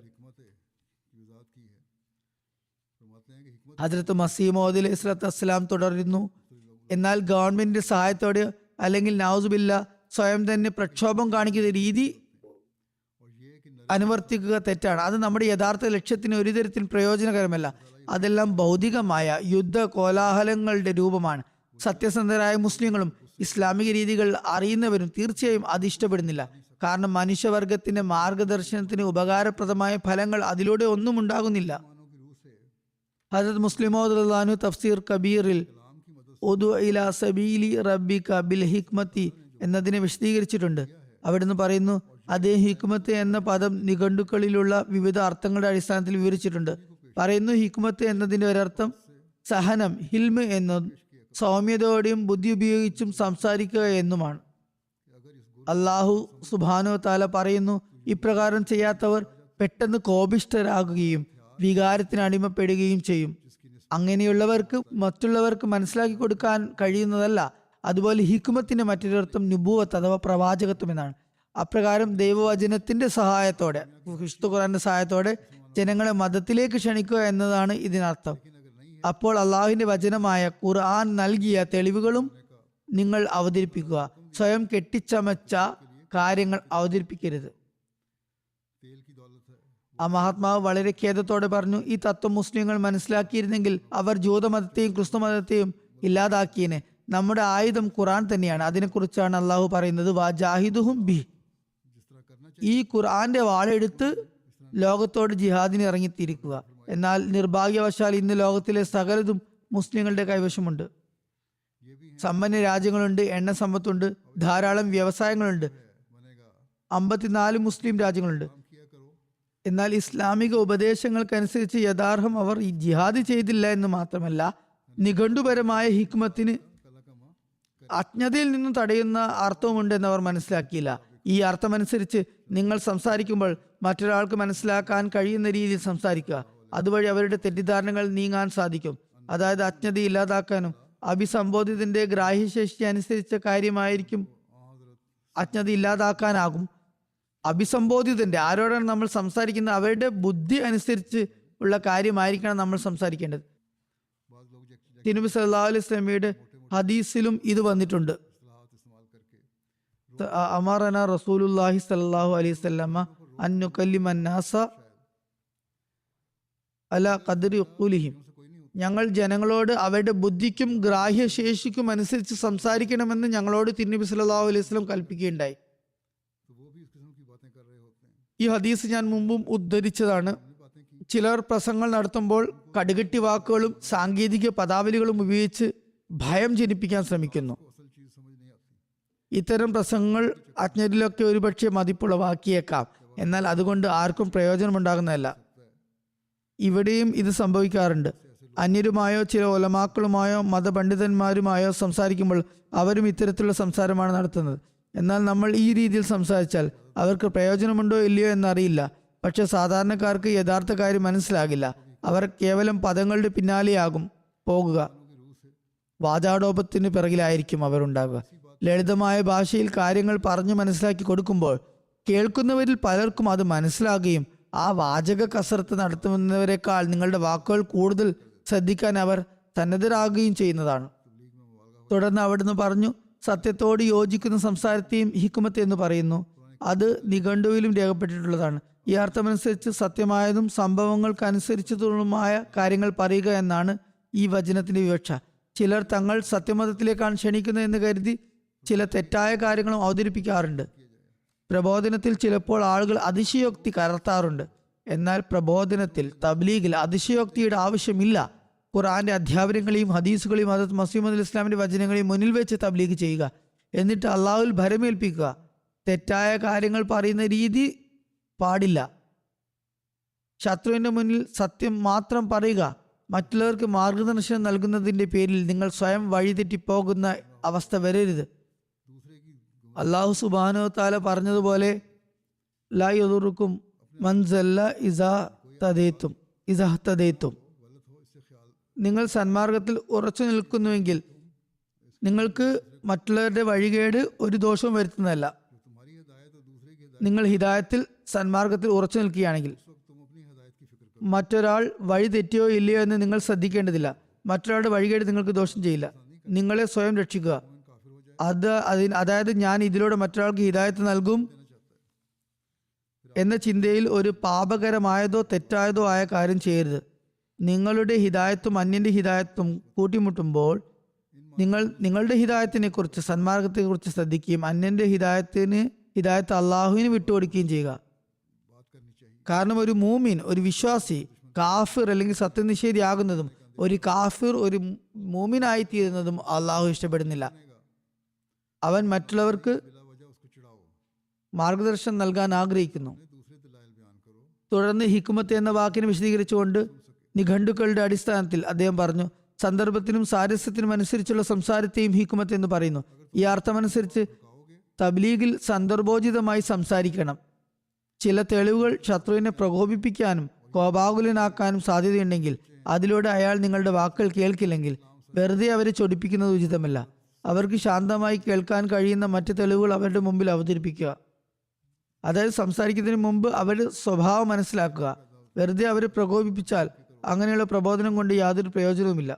[SPEAKER 2] ഹദ്രത്ത് മസീഹ് മൗഊദ് അലൈഹി സ്വലാത്തു വസ്സലാം തുടരുന്നു, എന്നാൽ ഗവൺമെന്റിന്റെ സഹായത്തോടെ അല്ലെങ്കിൽ നൗസുബില്ല സ്വയം തന്നെ പ്രക്ഷോഭം കാണിക്കുന്ന രീതി അനുവർത്തിക്കുക തെറ്റാണ്. അത് നമ്മുടെ യഥാർത്ഥ ലക്ഷ്യത്തിന് ഒരു തരത്തിൽ പ്രയോജനകരമല്ല. അതെല്ലാം ഭൗതികമായ യുദ്ധ കോലാഹലങ്ങളുടെ രൂപമാണ്. സത്യസന്ധരായ മുസ്ലിങ്ങളും ഇസ്ലാമിക രീതികൾ അറിയുന്നവരും തീർച്ചയായും അത് ഇഷ്ടപ്പെടുന്നില്ല. കാരണം മനുഷ്യവർഗത്തിന്റെ മാർഗദർശനത്തിന് ഉപകാരപ്രദമായ ഫലങ്ങൾ അതിലൂടെ ഒന്നും ഉണ്ടാകുന്നില്ല. ഹദരത്ത് മുസ്ലിം മൗഊദ് റളിയല്ലാഹു അൻഹു തഫ്സീർ കബീറിൽ ഉദു ഇലാ സബീലി റബ്ബിക ബിൽ ഹിക്മത്തി എന്നതിനെ വിശദീകരിച്ചിട്ടുണ്ട്. അവിടുന്ന് പറയുന്നു, അതേ ഹിക്മത്ത് എന്ന പദം നിഘണ്ടുക്കളിലുള്ള വിവിധ അർത്ഥങ്ങളുടെ അടിസ്ഥാനത്തിൽ വിവരിച്ചിട്ടുണ്ട്. പറയുന്നു, ഹിക്മത്ത് എന്നതിന്റെ ഒരർത്ഥം സഹനം, ഹിൽമ് എന്നും സൗമ്യതയോടെയും ബുദ്ധി ഉപയോഗിച്ചും സംസാരിക്കുക എന്നുമാണ്. അള്ളാഹു സുബ്ഹാനഹു തആല പറയുന്നു, ഇപ്രകാരം ചെയ്യാത്തവർ പെട്ടെന്ന് കോപിഷ്ഠരാകുകയും വികാരത്തിന് അടിമപ്പെടുകയും ചെയ്യും. അങ്ങനെയുള്ളവർക്ക് മറ്റുള്ളവർക്ക് മനസ്സിലാക്കി കൊടുക്കാൻ കഴിയുന്നതല്ല. അതുപോലെ ഹിക്മത്തിന്റെ മറ്റൊരർത്ഥം നുബുവത്ത് അഥവാ പ്രവാചകത്വം എന്നാണ്. അപ്രകാരം ദൈവവചനത്തിന്റെ സഹായത്തോടെ, വിശുദ്ധ ഖുർആന്റെ സഹായത്തോടെ ജനങ്ങളെ മതത്തിലേക്ക് ക്ഷണിക്കുക എന്നതാണ് ഇതിനർത്ഥം. അപ്പോൾ അള്ളാഹുവിന്റെ വചനമായ ഖുർആൻ നൽകിയ തെളിവുകളും നിങ്ങൾ അവതരിപ്പിക്കുക. സ്വയം കെട്ടിച്ചമച്ച കാര്യങ്ങൾ അവതരിപ്പിക്കരുത്. ആ മഹാത്മാവ് വളരെ ഖേദത്തോടെ പറഞ്ഞു, ഈ തത്വം മുസ്ലിങ്ങൾ മനസ്സിലാക്കിയിരുന്നെങ്കിൽ അവർ ജൂതമതത്തെയും ക്രിസ്തുമതത്തെയും ഇല്ലാതാക്കിയനെ. നമ്മുടെ ആയുധം ഖുർആൻ തന്നെയാണ്. അതിനെക്കുറിച്ചാണ് അള്ളാഹു പറയുന്നത്, വാജാഹിദുഹും ബി. ഈ ഖുർആന്റെ വാളെടുത്ത് ലോകത്തോട് ജിഹാദിന് ഇറങ്ങിത്തിരിക്കുക. എന്നാൽ നിർഭാഗ്യവശാൽ ഇന്ന് ലോകത്തിലെ സകലതും മുസ്ലിങ്ങളുടെ കൈവശമുണ്ട്. സമ്പന്ന രാജ്യങ്ങളുണ്ട്, എണ്ണ സമ്പത്തുണ്ട്, ധാരാളം വ്യവസായങ്ങളുണ്ട്, 54 മുസ്ലിം രാജ്യങ്ങളുണ്ട്. എന്നാൽ ഇസ്ലാമിക ഉപദേശങ്ങൾക്കനുസരിച്ച് യഥാർത്ഥം അവർ ഈ ജിഹാദ് ചെയ്തില്ല എന്ന് മാത്രമല്ല, നിഘണ്ടുപരമായ ഹിക്മത്തിന് അജ്ഞതയിൽ നിന്നും തടയുന്ന അർത്ഥവുമുണ്ട് എന്ന് അവർ മനസ്സിലാക്കിയില്ല. ഈ അർത്ഥമനുസരിച്ച് നിങ്ങൾ സംസാരിക്കുമ്പോൾ മറ്റൊരാൾക്ക് മനസ്സിലാക്കാൻ കഴിയുന്ന രീതിയിൽ സംസാരിക്കുക. അതുവഴി അവരുടെ തെറ്റിദ്ധാരണകൾ നീങ്ങാൻ സാധിക്കും. അതായത് അജ്ഞത ഇല്ലാതാക്കാനും അഭിസംബോധിതന്റെ ഗ്രാഹ്യശേഷി അനുസരിച്ച കാര്യമായിരിക്കും അജ്ഞത ഇല്ലാതാക്കാനാകും. അഭിസംബോധിതന്റെ ആരോടാണ് നമ്മൾ സംസാരിക്കുന്നത് അവരുടെ ബുദ്ധി അനുസരിച്ച് ഉള്ള കാര്യമായിരിക്കണം നമ്മൾ സംസാരിക്കേണ്ടത്. തിരുനബി സല്ലല്ലാഹു അലൈഹി വസല്ലമയുടെ ഹദീസിലും ഇത് വന്നിട്ടുണ്ട്. അമറന റസൂലുള്ളാഹി സ്വല്ലല്ലാഹു അലൈഹി വസല്ലമ അൻ നുകല്ലിമൻ നാസ അലാ ഖദ്രി ഉഖൂലിഹിം. ഞങ്ങൾ ജനങ്ങളോട് അവരുടെ ബുദ്ധിക്കും ഗ്രാഹ്യശേഷിക്കും അനുസരിച്ച് സംസാരിക്കണമെന്ന് ഞങ്ങളോട് തിരുനബി സല്ലല്ലാഹു അലൈഹി വസല്ലം കൽപ്പിക്കുകയുണ്ടായി. ഈ ഹദീസ് ഞാൻ മുമ്പും ഉദ്ധരിച്ചതാണ്. ചിലർ പ്രസംഗങ്ങൾ നടത്തുമ്പോൾ കടുകട്ടി വാക്കുകളും സാങ്കേതിക പദാവലികളും ഉപയോഗിച്ച് ഭയം ജനിപ്പിക്കാൻ ശ്രമിക്കുന്നു. ഇത്തരം പ്രസംഗങ്ങൾ അജ്ഞരിലൊക്കെ ഒരുപക്ഷെ മതിപ്പുളവാക്കിയേക്കാം. എന്നാൽ അതുകൊണ്ട് ആർക്കും പ്രയോജനമുണ്ടാകുന്നതല്ല. ഇവിടെയും ഇത് സംഭവിക്കാറുണ്ട്. അന്യരുമായോ ചില ഉലമാക്കളുമായോ മതപണ്ഡിതന്മാരുമായോ സംസാരിക്കുമ്പോൾ അവരും ഇത്തരത്തിലുള്ള സംസാരമാണ് നടത്തുന്നത്. എന്നാൽ നമ്മൾ ഈ രീതിയിൽ സംസാരിച്ചാൽ അവർക്ക് പ്രയോജനമുണ്ടോ ഇല്ലയോ എന്നറിയില്ല. പക്ഷെ സാധാരണക്കാർക്ക് യഥാർത്ഥ കാര്യം മനസ്സിലാകില്ല. അവർ കേവലം പദങ്ങളുടെ പിന്നാലെയാകും പോകുക. വാചാടോപത്തിന് പിറകിലായിരിക്കും അവരുണ്ടാകുക. ലളിതമായ ഭാഷയിൽ കാര്യങ്ങൾ പറഞ്ഞു മനസ്സിലാക്കി കൊടുക്കുമ്പോൾ കേൾക്കുന്നവരിൽ പലർക്കും അത് മനസ്സിലാകുകയും ആ വാചക കസരത്ത് നടത്തുന്നവരെക്കാൾ നിങ്ങളുടെ വാക്കുകൾ കൂടുതൽ ശ്രദ്ധിക്കാൻ അവർ സന്നദ്ധരാകുകയും ചെയ്യുന്നതാണ്. തുടർന്ന് അവിടുന്ന് പറഞ്ഞു, സത്യത്തോട് യോജിക്കുന്ന സംസാരത്തെയും ഹിക്മത്ത് എന്ന് പറയുന്നു. അത് നിഘണ്ടുവിലും രേഖപ്പെട്ടിട്ടുള്ളതാണ്. ഈ അർത്ഥമനുസരിച്ച് സത്യമായതും സംഭവങ്ങൾക്കനുസരിച്ചതുമായ കാര്യങ്ങൾ പറയുക എന്നാണ് ഈ വചനത്തിന്റെ വിവക്ഷ. ചിലർ തങ്ങൾ സത്യമതത്തിലേക്കാണ് ക്ഷണിക്കുന്നത് എന്ന് കരുതി ചില തെറ്റായ കാര്യങ്ങളും അവതരിപ്പിക്കാറുണ്ട്. പ്രബോധനത്തിൽ ചിലപ്പോൾ ആളുകൾ അതിശയോക്തി കലർത്താറുണ്ട്. എന്നാൽ പ്രബോധനത്തിൽ തബ്ലീഗിൽ അതിശയോക്തിയുടെ ആവശ്യമില്ല. ഖുർആന്റെ അധ്യാപനങ്ങളെയും ഹദീസുകളെയും ഹദരത്ത് മസീഹ് മൗഊദ് ഇസ്ലാമിന്റെ വചനങ്ങളെയും മുന്നിൽ വെച്ച് തബ്ലീഗ് ചെയ്യുക. എന്നിട്ട് അള്ളാഹുവിൽ ഭരമേൽപ്പിക്കുക. തെറ്റായ കാര്യങ്ങൾ പറയുന്ന രീതി പാടില്ല. ശത്രുവിന്റെ മുന്നിൽ സത്യം മാത്രം പറയുക. മറ്റുള്ളവർക്ക് മാർഗദർശനം നൽകുന്നതിന്റെ പേരിൽ നിങ്ങൾ സ്വയം വഴിതെറ്റിപ്പോകുന്ന അവസ്ഥ വരരുത്. അള്ളാഹു സുബ്ഹാനഹു വ തആല പറഞ്ഞതുപോലെ ലാ യദുറുക്കും മൻ സല്ല ഇസാ തദേത്തും ഇസഹ്തദേത്തും. നിങ്ങൾ സന്മാർഗത്തിൽ ഉറച്ചു നിൽക്കുന്നുവെങ്കിൽ നിങ്ങൾക്ക് മറ്റുള്ളവരുടെ വഴികേട് ഒരു ദോഷവും വരുത്തുന്നതല്ല. നിങ്ങൾ ഹിദായത്തിൽ സന്മാർഗത്തിൽ ഉറച്ചു നിൽക്കുകയാണെങ്കിൽ മറ്റൊരാൾ വഴി തെറ്റിയോ ഇല്ലയോ എന്ന് നിങ്ങൾ ശ്രദ്ധിക്കേണ്ടതില്ല. മറ്റൊരാളുടെ വഴികേട് നിങ്ങൾക്ക് ദോഷം ചെയ്യില്ല. നിങ്ങളെ സ്വയം രക്ഷിക്കുക. അതായത് ഞാൻ ഇതിലൂടെ മറ്റൊരാൾക്ക് ഹിദായത്ത് നൽകും എന്ന ചിന്തയിൽ ഒരു പാപകരമായതോ തെറ്റായതോ ആയ കാര്യം ചെയ്യരുത്. നിങ്ങളുടെ ഹിദായത്തും അന്യന്റെ ഹിദായത്തും കൂട്ടിമുട്ടുമ്പോൾ നിങ്ങൾ നിങ്ങളുടെ ഹിദായത്തിനെ കുറിച്ച് സന്മാർഗത്തെ കുറിച്ച് ശ്രദ്ധിക്കുകയും അന്യന്റെ ഹിദായത്ത് അള്ളാഹുവിന് വിട്ടുകൊടുക്കുകയും ചെയ്യുക. കാരണം ഒരു മൂമിൻ, ഒരു വിശ്വാസി കാഫിർ അല്ലെങ്കിൽ സത്യനിഷേധിയാകുന്നതും ഒരു കാഫിർ ഒരു മൂമിനായി തീരുന്നതും അള്ളാഹു ഇഷ്ടപ്പെടുന്നില്ല. അവൻ മറ്റുള്ളവർക്ക് മാർഗദർശനം നൽകാൻ ആഗ്രഹിക്കുന്നു. തുടർന്ന് ഹിക്മത്ത് എന്ന വാക്കിനെ വിശദീകരിച്ചുകൊണ്ട് നിഘണ്ടുക്കളുടെ അടിസ്ഥാനത്തിൽ അദ്ദേഹം പറഞ്ഞു, സന്ദർഭത്തിനും സാരസ്യത്തിനും അനുസരിച്ചുള്ള സംസാരത്തെയും ഹിക്മത്ത് എന്ന് പറയുന്നു. ഈ അർത്ഥമനുസരിച്ച് തബ്ലീഗിൽ സന്ദർഭോചിതമായി സംസാരിക്കണം. ചില തെളിവുകൾ ശത്രുവിനെ പ്രകോപിപ്പിക്കാനും കോപാകുലനാക്കാനും സാധ്യതയുണ്ടെങ്കിൽ അതിലൂടെ അയാൾ നിങ്ങളുടെ വാക്കുകൾ കേൾക്കില്ലെങ്കിൽ വെറുതെ അവരെ ചൊടിപ്പിക്കുന്നത് ഉചിതമല്ല. അവർക്ക് ശാന്തമായി കേൾക്കാൻ കഴിയുന്ന മറ്റ് തെളിവുകൾ അവരുടെ മുമ്പിൽ അവതരിപ്പിക്കുക. അതായത് സംസാരിക്കുന്നതിന് മുമ്പ് അവരുടെ സ്വഭാവം മനസ്സിലാക്കുക. വെറുതെ അവരെ പ്രകോപിപ്പിച്ചാൽ അങ്ങനെയുള്ള പ്രബോധനം കൊണ്ട് യാതൊരു പ്രയോജനവുമില്ല.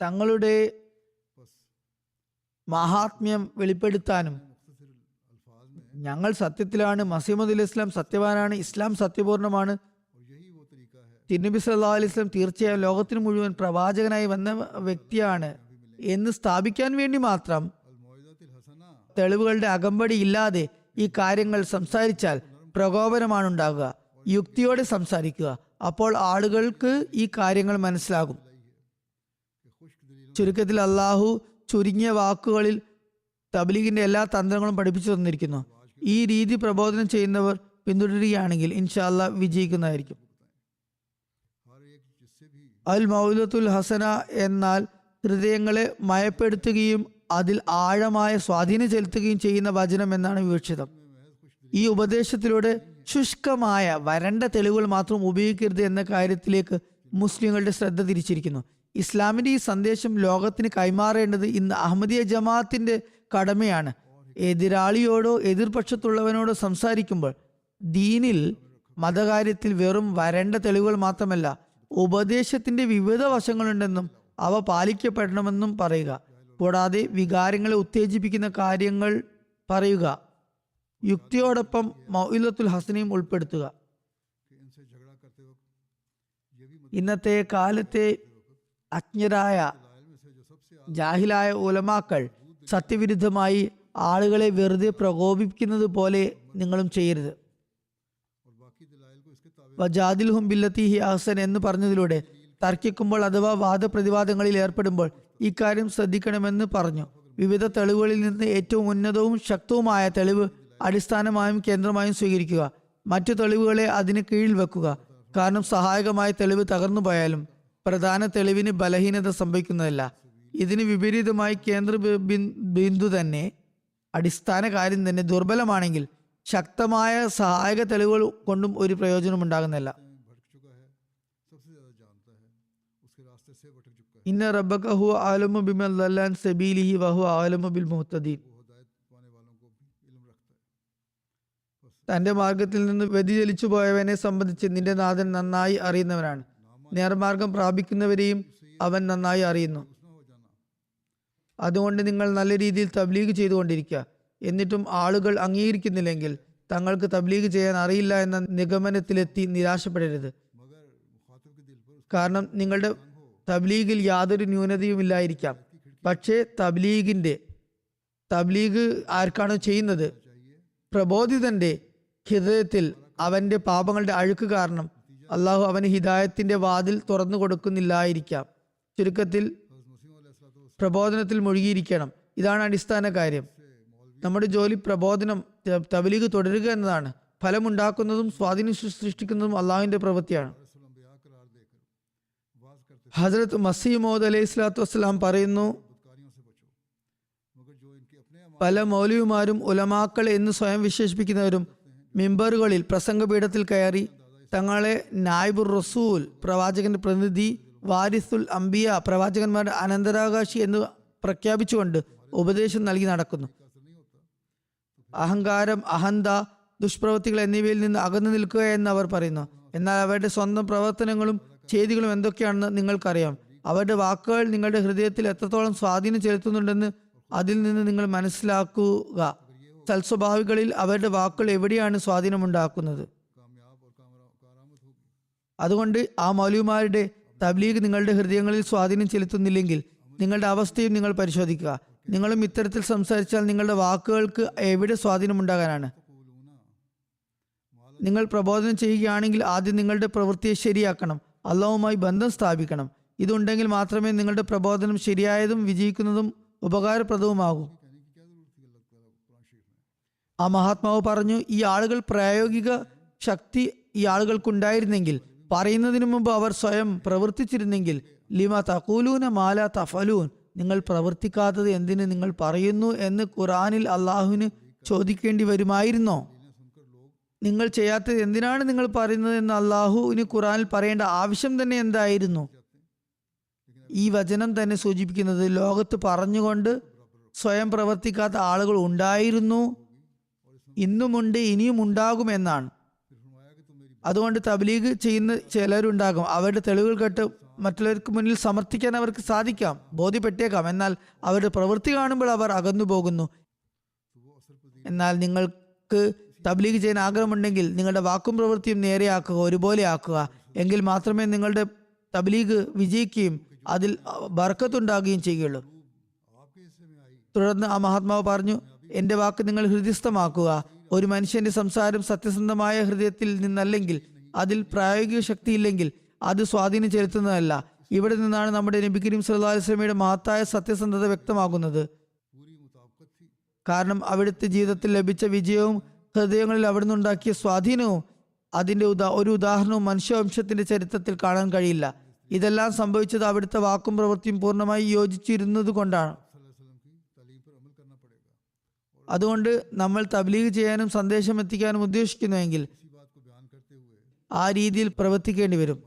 [SPEAKER 2] തങ്ങളുടെ മഹാത്മ്യം വെളിപ്പെടുത്താനും ഞങ്ങൾ സത്യത്തിലാണ്, മസീമദ് അലൈഹി ഇസ്ലാം സത്യവാനാണ്, ഇസ്ലാം സത്യപൂർണ്ണമാണ്, തിരുനബി സല്ലല്ലാഹു അലൈഹി വസല്ലം തീർച്ചയായും ലോകത്തിന് മുഴുവൻ പ്രവാചകനായി വന്ന വ്യക്തിയാണ് എന്ന് സ്ഥാപിക്കാൻ വേണ്ടി മാത്രം തെളിവുകളുടെ അകമ്പടി ഇല്ലാതെ ഈ കാര്യങ്ങൾ സംസാരിച്ചാൽ പ്രകോപനമാണ് ഉണ്ടാകുക. യുക്തിയോടെ സംസാരിക്കുക. അപ്പോൾ ആളുകൾക്ക് ഈ കാര്യങ്ങൾ മനസ്സിലാകും. ചുരുക്കത്തിൽ അള്ളാഹു ചുരുങ്ങിയ വാക്കുകളിൽ തബ്ലീഗിന്റെ എല്ലാ തന്ത്രങ്ങളും പഠിപ്പിച്ചു തന്നിരിക്കുന്നു. ഈ രീതി പ്രബോധനം ചെയ്യുന്നവർ പിന്തുടരുകയാണെങ്കിൽ ഇൻഷാ അല്ലാഹ് വിജയിക്കുന്നതായിരിക്കും. അൽ മൗലത്തുൽ ഹസന എന്നാൽ ഹൃദയങ്ങളെ മയപ്പെടുത്തുകയും അതിൽ ആഴമായ സ്വാധീനം ചെലുത്തുകയും ചെയ്യുന്ന വചനം എന്നാണ് വിവക്ഷിതം. ഈ ഉപദേശത്തിലൂടെ ശുഷ്കമായ വരണ്ട തെളിവുകൾ മാത്രം ഉപയോഗിക്കരുത് എന്ന കാര്യത്തിലേക്ക് മുസ്ലിങ്ങളുടെ ശ്രദ്ധ തിരിച്ചിരിക്കുന്നു. ഇസ്ലാമിന്റെ ഈ സന്ദേശം ലോകത്തിന് കൈമാറേണ്ടത് ഇന്ന് അഹമ്മദിയ ജമാഅത്തിന്റെ കടമയാണ്. എതിരാളിയോടോ എതിർപക്ഷത്തുള്ളവനോടോ സംസാരിക്കുമ്പോൾ ദീനിൽ മതകാര്യത്തിൽ വെറും വരണ്ട തെളിവുകൾ മാത്രമല്ല, ഉപദേശത്തിന്റെ വിവിധ വശങ്ങളുണ്ടെന്നും അവ പാലിക്കപ്പെടണമെന്നും പറയുക. കൂടാതെ വികാരങ്ങളെ ഉത്തേജിപ്പിക്കുന്ന കാര്യങ്ങൾ പറയുക. യുക്തിയോടൊപ്പം മൗഇലത്തുൽ ഹസനയും ഉൾപ്പെടുത്തുക. ഇന്നത്തെ കാലത്തെ അജ്ഞരായ ജാഹിലായ ഉലമാക്കൾ സത്യവിരുദ്ധമായി ആളുകളെ വെറുതെ പ്രകോപിപ്പിക്കുന്നത് പോലെ നിങ്ങളും ചെയ്യരുത്. വജാദിൽഹും ബില്ലത്തി ഹി അഹ്സൻ എന്ന് പറഞ്ഞതിലൂടെ തർക്കിക്കുമ്പോൾ അഥവാ വാദപ്രതിവാദങ്ങളിൽ ഏർപ്പെടുമ്പോൾ ഇക്കാര്യം ശ്രദ്ധിക്കണമെന്ന് പറഞ്ഞു. വിവിധ തെളിവുകളിൽ നിന്ന് ഏറ്റവും ഉന്നതവും ശക്തവുമായ തെളിവ് അടിസ്ഥാനമായും കേന്ദ്രമായും സ്വീകരിക്കുക. മറ്റു തെളിവുകളെ അതിന് കീഴിൽ വെക്കുക. കാരണം സഹായകമായ തെളിവ് തകർന്നു പോയാലും പ്രധാന തെളിവിന് ബലഹീനത സംഭവിക്കുന്നതല്ല. ഇതിന് വിപരീതമായി കേന്ദ്ര ബിന്ദു തന്നെ, അടിസ്ഥാന കാര്യം തന്നെ ദുർബലമാണെങ്കിൽ ശക്തമായ സഹായക തെളിവുകൾ കൊണ്ടും ഒരു പ്രയോജനം ഉണ്ടാകുന്നില്ല. ഇന്ന റബ്ബക ഹുവ അഅലമു ബിമൻ ളല്ല അൻ സബീലിഹി വഹുവ അഅലമു ബിൽ മുഹ്തദീൻ. തന്റെ മാർഗത്തിൽ നിന്ന് വ്യതിചലിച്ചു പോയവനെ സംബന്ധിച്ച് നിന്റെ നാഥൻ നന്നായി അറിയുന്നവനാണ്. നേർമാർഗം പ്രാപിക്കുന്നവരെയും അവൻ നന്നായി അറിയുന്നു. അതുകൊണ്ട് നിങ്ങൾ നല്ല രീതിയിൽ തബ്ലീഗ് ചെയ്തുകൊണ്ടിരിക്കുക. എന്നിട്ടും ആളുകൾ അംഗീകരിക്കുന്നില്ലെങ്കിൽ തങ്ങൾക്ക് തബ്ലീഗ് ചെയ്യാൻ അറിയില്ല എന്ന നിഗമനത്തിലെത്തി നിരാശപ്പെടരുത്. കാരണം നിങ്ങളുടെ തബ്ലീഗിൽ യാതൊരു ന്യൂനതയും ഇല്ലായിരിക്കാം. പക്ഷേ തബ്ലീഗ് ആർക്കാണോ ചെയ്യുന്നത്, പ്രബോധിതന്റെ ഹൃദയത്തിൽ അവന്റെ പാപങ്ങളുടെ അഴുക്ക് കാരണം അള്ളാഹു അവന് ഹിദായത്തിന്റെ വാതിൽ തുറന്നു കൊടുക്കുന്നില്ലായിരിക്കാം. ചുരുക്കത്തിൽ പ്രബോധനത്തിൽ മുഴുകിയിരിക്കണം. ഇതാണ് അടിസ്ഥാന കാര്യം. നമ്മുടെ ജോലി പ്രബോധനം, തബ്ലീഗ് തുടരുക എന്നതാണ്. ഫലമുണ്ടാക്കുന്നതും സ്വാധീനം സൃഷ്ടിക്കുന്നതും അള്ളാഹുവിന്റെ പ്രവൃത്തിയാണ്. ഹസ്രത്ത് മസീഹ് മൗഊദ് അലൈഹി സ്വലാത്തു വസ്സലാം പറയുന്നു, പല മൗലവിമാരും ഉലമാക്കൾ എന്ന് സ്വയം വിശേഷിപ്പിക്കുന്നവരും മിമ്പറുകളിൽ പ്രസംഗപീഠത്തിൽ കയറി തങ്ങളെ നായിബുർ റസൂൽ, പ്രവാചകന്റെ പ്രതിനിധി, വാരിസുൽ അംബിയ, പ്രവാചകന്മാരുടെ അനന്തരാവകാശി എന്ന് പ്രഖ്യാപിച്ചുകൊണ്ട് ഉപദേശം നൽകി നടക്കുന്നു. അഹങ്കാരം, അഹന്ത, ദുഷ്പ്രവൃത്തികൾ എന്നിവയിൽ നിന്ന് അകന്നു നിൽക്കുക എന്ന് അവർ പറയുന്നു. എന്നാൽ അവരുടെ സ്വന്തം പ്രവർത്തനങ്ങളും ചെയ്തികളും എന്തൊക്കെയാണെന്ന് നിങ്ങൾക്കറിയാം. അവരുടെ വാക്കുകൾ നിങ്ങളുടെ ഹൃദയത്തിൽ എത്രത്തോളം സ്വാധീനം ചെലുത്തുന്നുണ്ടെന്ന് അതിൽ നിന്ന് നിങ്ങൾ മനസ്സിലാക്കുക. സൽസ്വഭാവികളിൽ അവരുടെ വാക്കുകൾ എവിടെയാണ് സ്വാധീനമുണ്ടാക്കുന്നത്? അതുകൊണ്ട് ആ മൗലവിമാരുടെ തബ്ലീഗ് നിങ്ങളുടെ ഹൃദയങ്ങളിൽ സ്വാധീനം ചെലുത്തുന്നില്ലെങ്കിൽ നിങ്ങളുടെ അവസ്ഥയും നിങ്ങൾ പരിശോധിക്കുക. നിങ്ങളും ഇത്തരത്തിൽ സംസാരിച്ചാൽ നിങ്ങളുടെ വാക്കുകൾക്ക് എവിടെ സ്വാധീനമുണ്ടാകാനാണ്? നിങ്ങൾ പ്രബോധനം ചെയ്യുകയാണെങ്കിൽ ആദ്യം നിങ്ങളുടെ പ്രവൃത്തിയെ ശരിയാക്കണം, അള്ളാഹുമായി ബന്ധം സ്ഥാപിക്കണം. ഇതുണ്ടെങ്കിൽ മാത്രമേ നിങ്ങളുടെ പ്രബോധനം ശരിയായതും വിജയിക്കുന്നതും ഉപകാരപ്രദവുമാകൂ. ആ മഹാത്മാവ് പറഞ്ഞു, ഈ ആളുകൾ പ്രായോഗിക ശക്തി ഈ ആളുകൾക്കുണ്ടായിരുന്നെങ്കിൽ, പറയുന്നതിനു മുമ്പ് അവർ സ്വയം പ്രവർത്തിച്ചിരുന്നെങ്കിൽ, ലിമ തഖൂലൂന മാല തഫലൂൻ, നിങ്ങൾ പ്രവർത്തിക്കാത്തത് എന്തിന് നിങ്ങൾ പറയുന്നു എന്ന് ഖുർആനിൽ അള്ളാഹുവിന് ചോദിക്കേണ്ടി വരുമായിരുന്നോ? നിങ്ങൾ ചെയ്യാത്തത് എന്തിനാണ് നിങ്ങൾ പറയുന്നത് എന്ന് അള്ളാഹുവിന് ഖുർആനിൽ പറയേണ്ട ആവശ്യം തന്നെ എന്തായിരുന്നു? ഈ വചനം തന്നെ സൂചിപ്പിക്കുന്നത് ലോകത്ത് പറഞ്ഞുകൊണ്ട് സ്വയം പ്രവർത്തിക്കാത്ത ആളുകൾ ഉണ്ടായിരുന്നു, ഇന്നുമുണ്ട്, ഇനിയും ഉണ്ടാകുമെന്നാണ്. അതുകൊണ്ട് തബ്ലീഗ് ചെയ്യുന്ന ചിലരുണ്ടാകും. അവരുടെ തെളിവുകൾ കേട്ട് മറ്റുള്ളവർക്ക് മുന്നിൽ സമർത്ഥിക്കാൻ അവർക്ക് സാധിക്കാം, ബോധ്യപ്പെട്ടേക്കാം. എന്നാൽ അവരുടെ പ്രവൃത്തി കാണുമ്പോൾ അവർ അകന്നു പോകുന്നു. എന്നാൽ നിങ്ങൾക്ക് തബ്ലീഗ് ചെയ്യാൻ ആഗ്രഹമുണ്ടെങ്കിൽ നിങ്ങളുടെ വാക്കും പ്രവൃത്തിയും നേരെയാക്കുക, ഒരുപോലെ ആക്കുക. എങ്കിൽ മാത്രമേ നിങ്ങളുടെ തബ്ലീഗ് വിജയിക്കുകയും അതിൽ ബർക്കത്തുണ്ടാകുകയും ചെയ്യുകയുള്ളൂ. തുടർന്ന് ആ മഹാത്മാവ് പറഞ്ഞു, എൻ്റെ വാക്ക് നിങ്ങൾ ഹൃദയസ്ഥമാക്കുക. ഒരു മനുഷ്യന്റെ സംസാരം സത്യസന്ധമായ ഹൃദയത്തിൽ നിന്നല്ലെങ്കിൽ, അതിൽ പ്രായോഗിക ശക്തിയില്ലെങ്കിൽ അത് സ്വാധീനം ചെലുത്തുന്നതല്ല. ഇവിടെ നിന്നാണ് നമ്മുടെ നബി കരീം സല്ലല്ലാഹു അലൈഹി വസല്ലമയുടെ മഹത്തായ സത്യസന്ധത വ്യക്തമാകുന്നത്. കാരണം അവിടുത്തെ ജീവിതത്തിൽ ലഭിച്ച വിജയവും ഹൃദയങ്ങളിൽ അവിടുന്ന് ഉണ്ടാക്കിയ സ്വാധീനവും അതിൻ്റെ ഒരു ഉദാഹരണവും മനുഷ്യവംശത്തിന്റെ ചരിത്രത്തിൽ കാണാൻ കഴിയില്ല. ഇതെല്ലാം സംഭവിച്ചത് അവിടുത്തെ വാക്കും പ്രവൃത്തിയും പൂർണ്ണമായി യോജിച്ചിരുന്നത് കൊണ്ടാണ്. അതുകൊണ്ട് നമ്മൾ തബ്ലീഗ് ചെയ്യാനും സന്ദേശം എത്തിക്കാനും ഉദ്ദേശിക്കുന്നുവെങ്കിൽ ആ രീതിയിൽ പ്രവർത്തിക്കേണ്ടി വരും.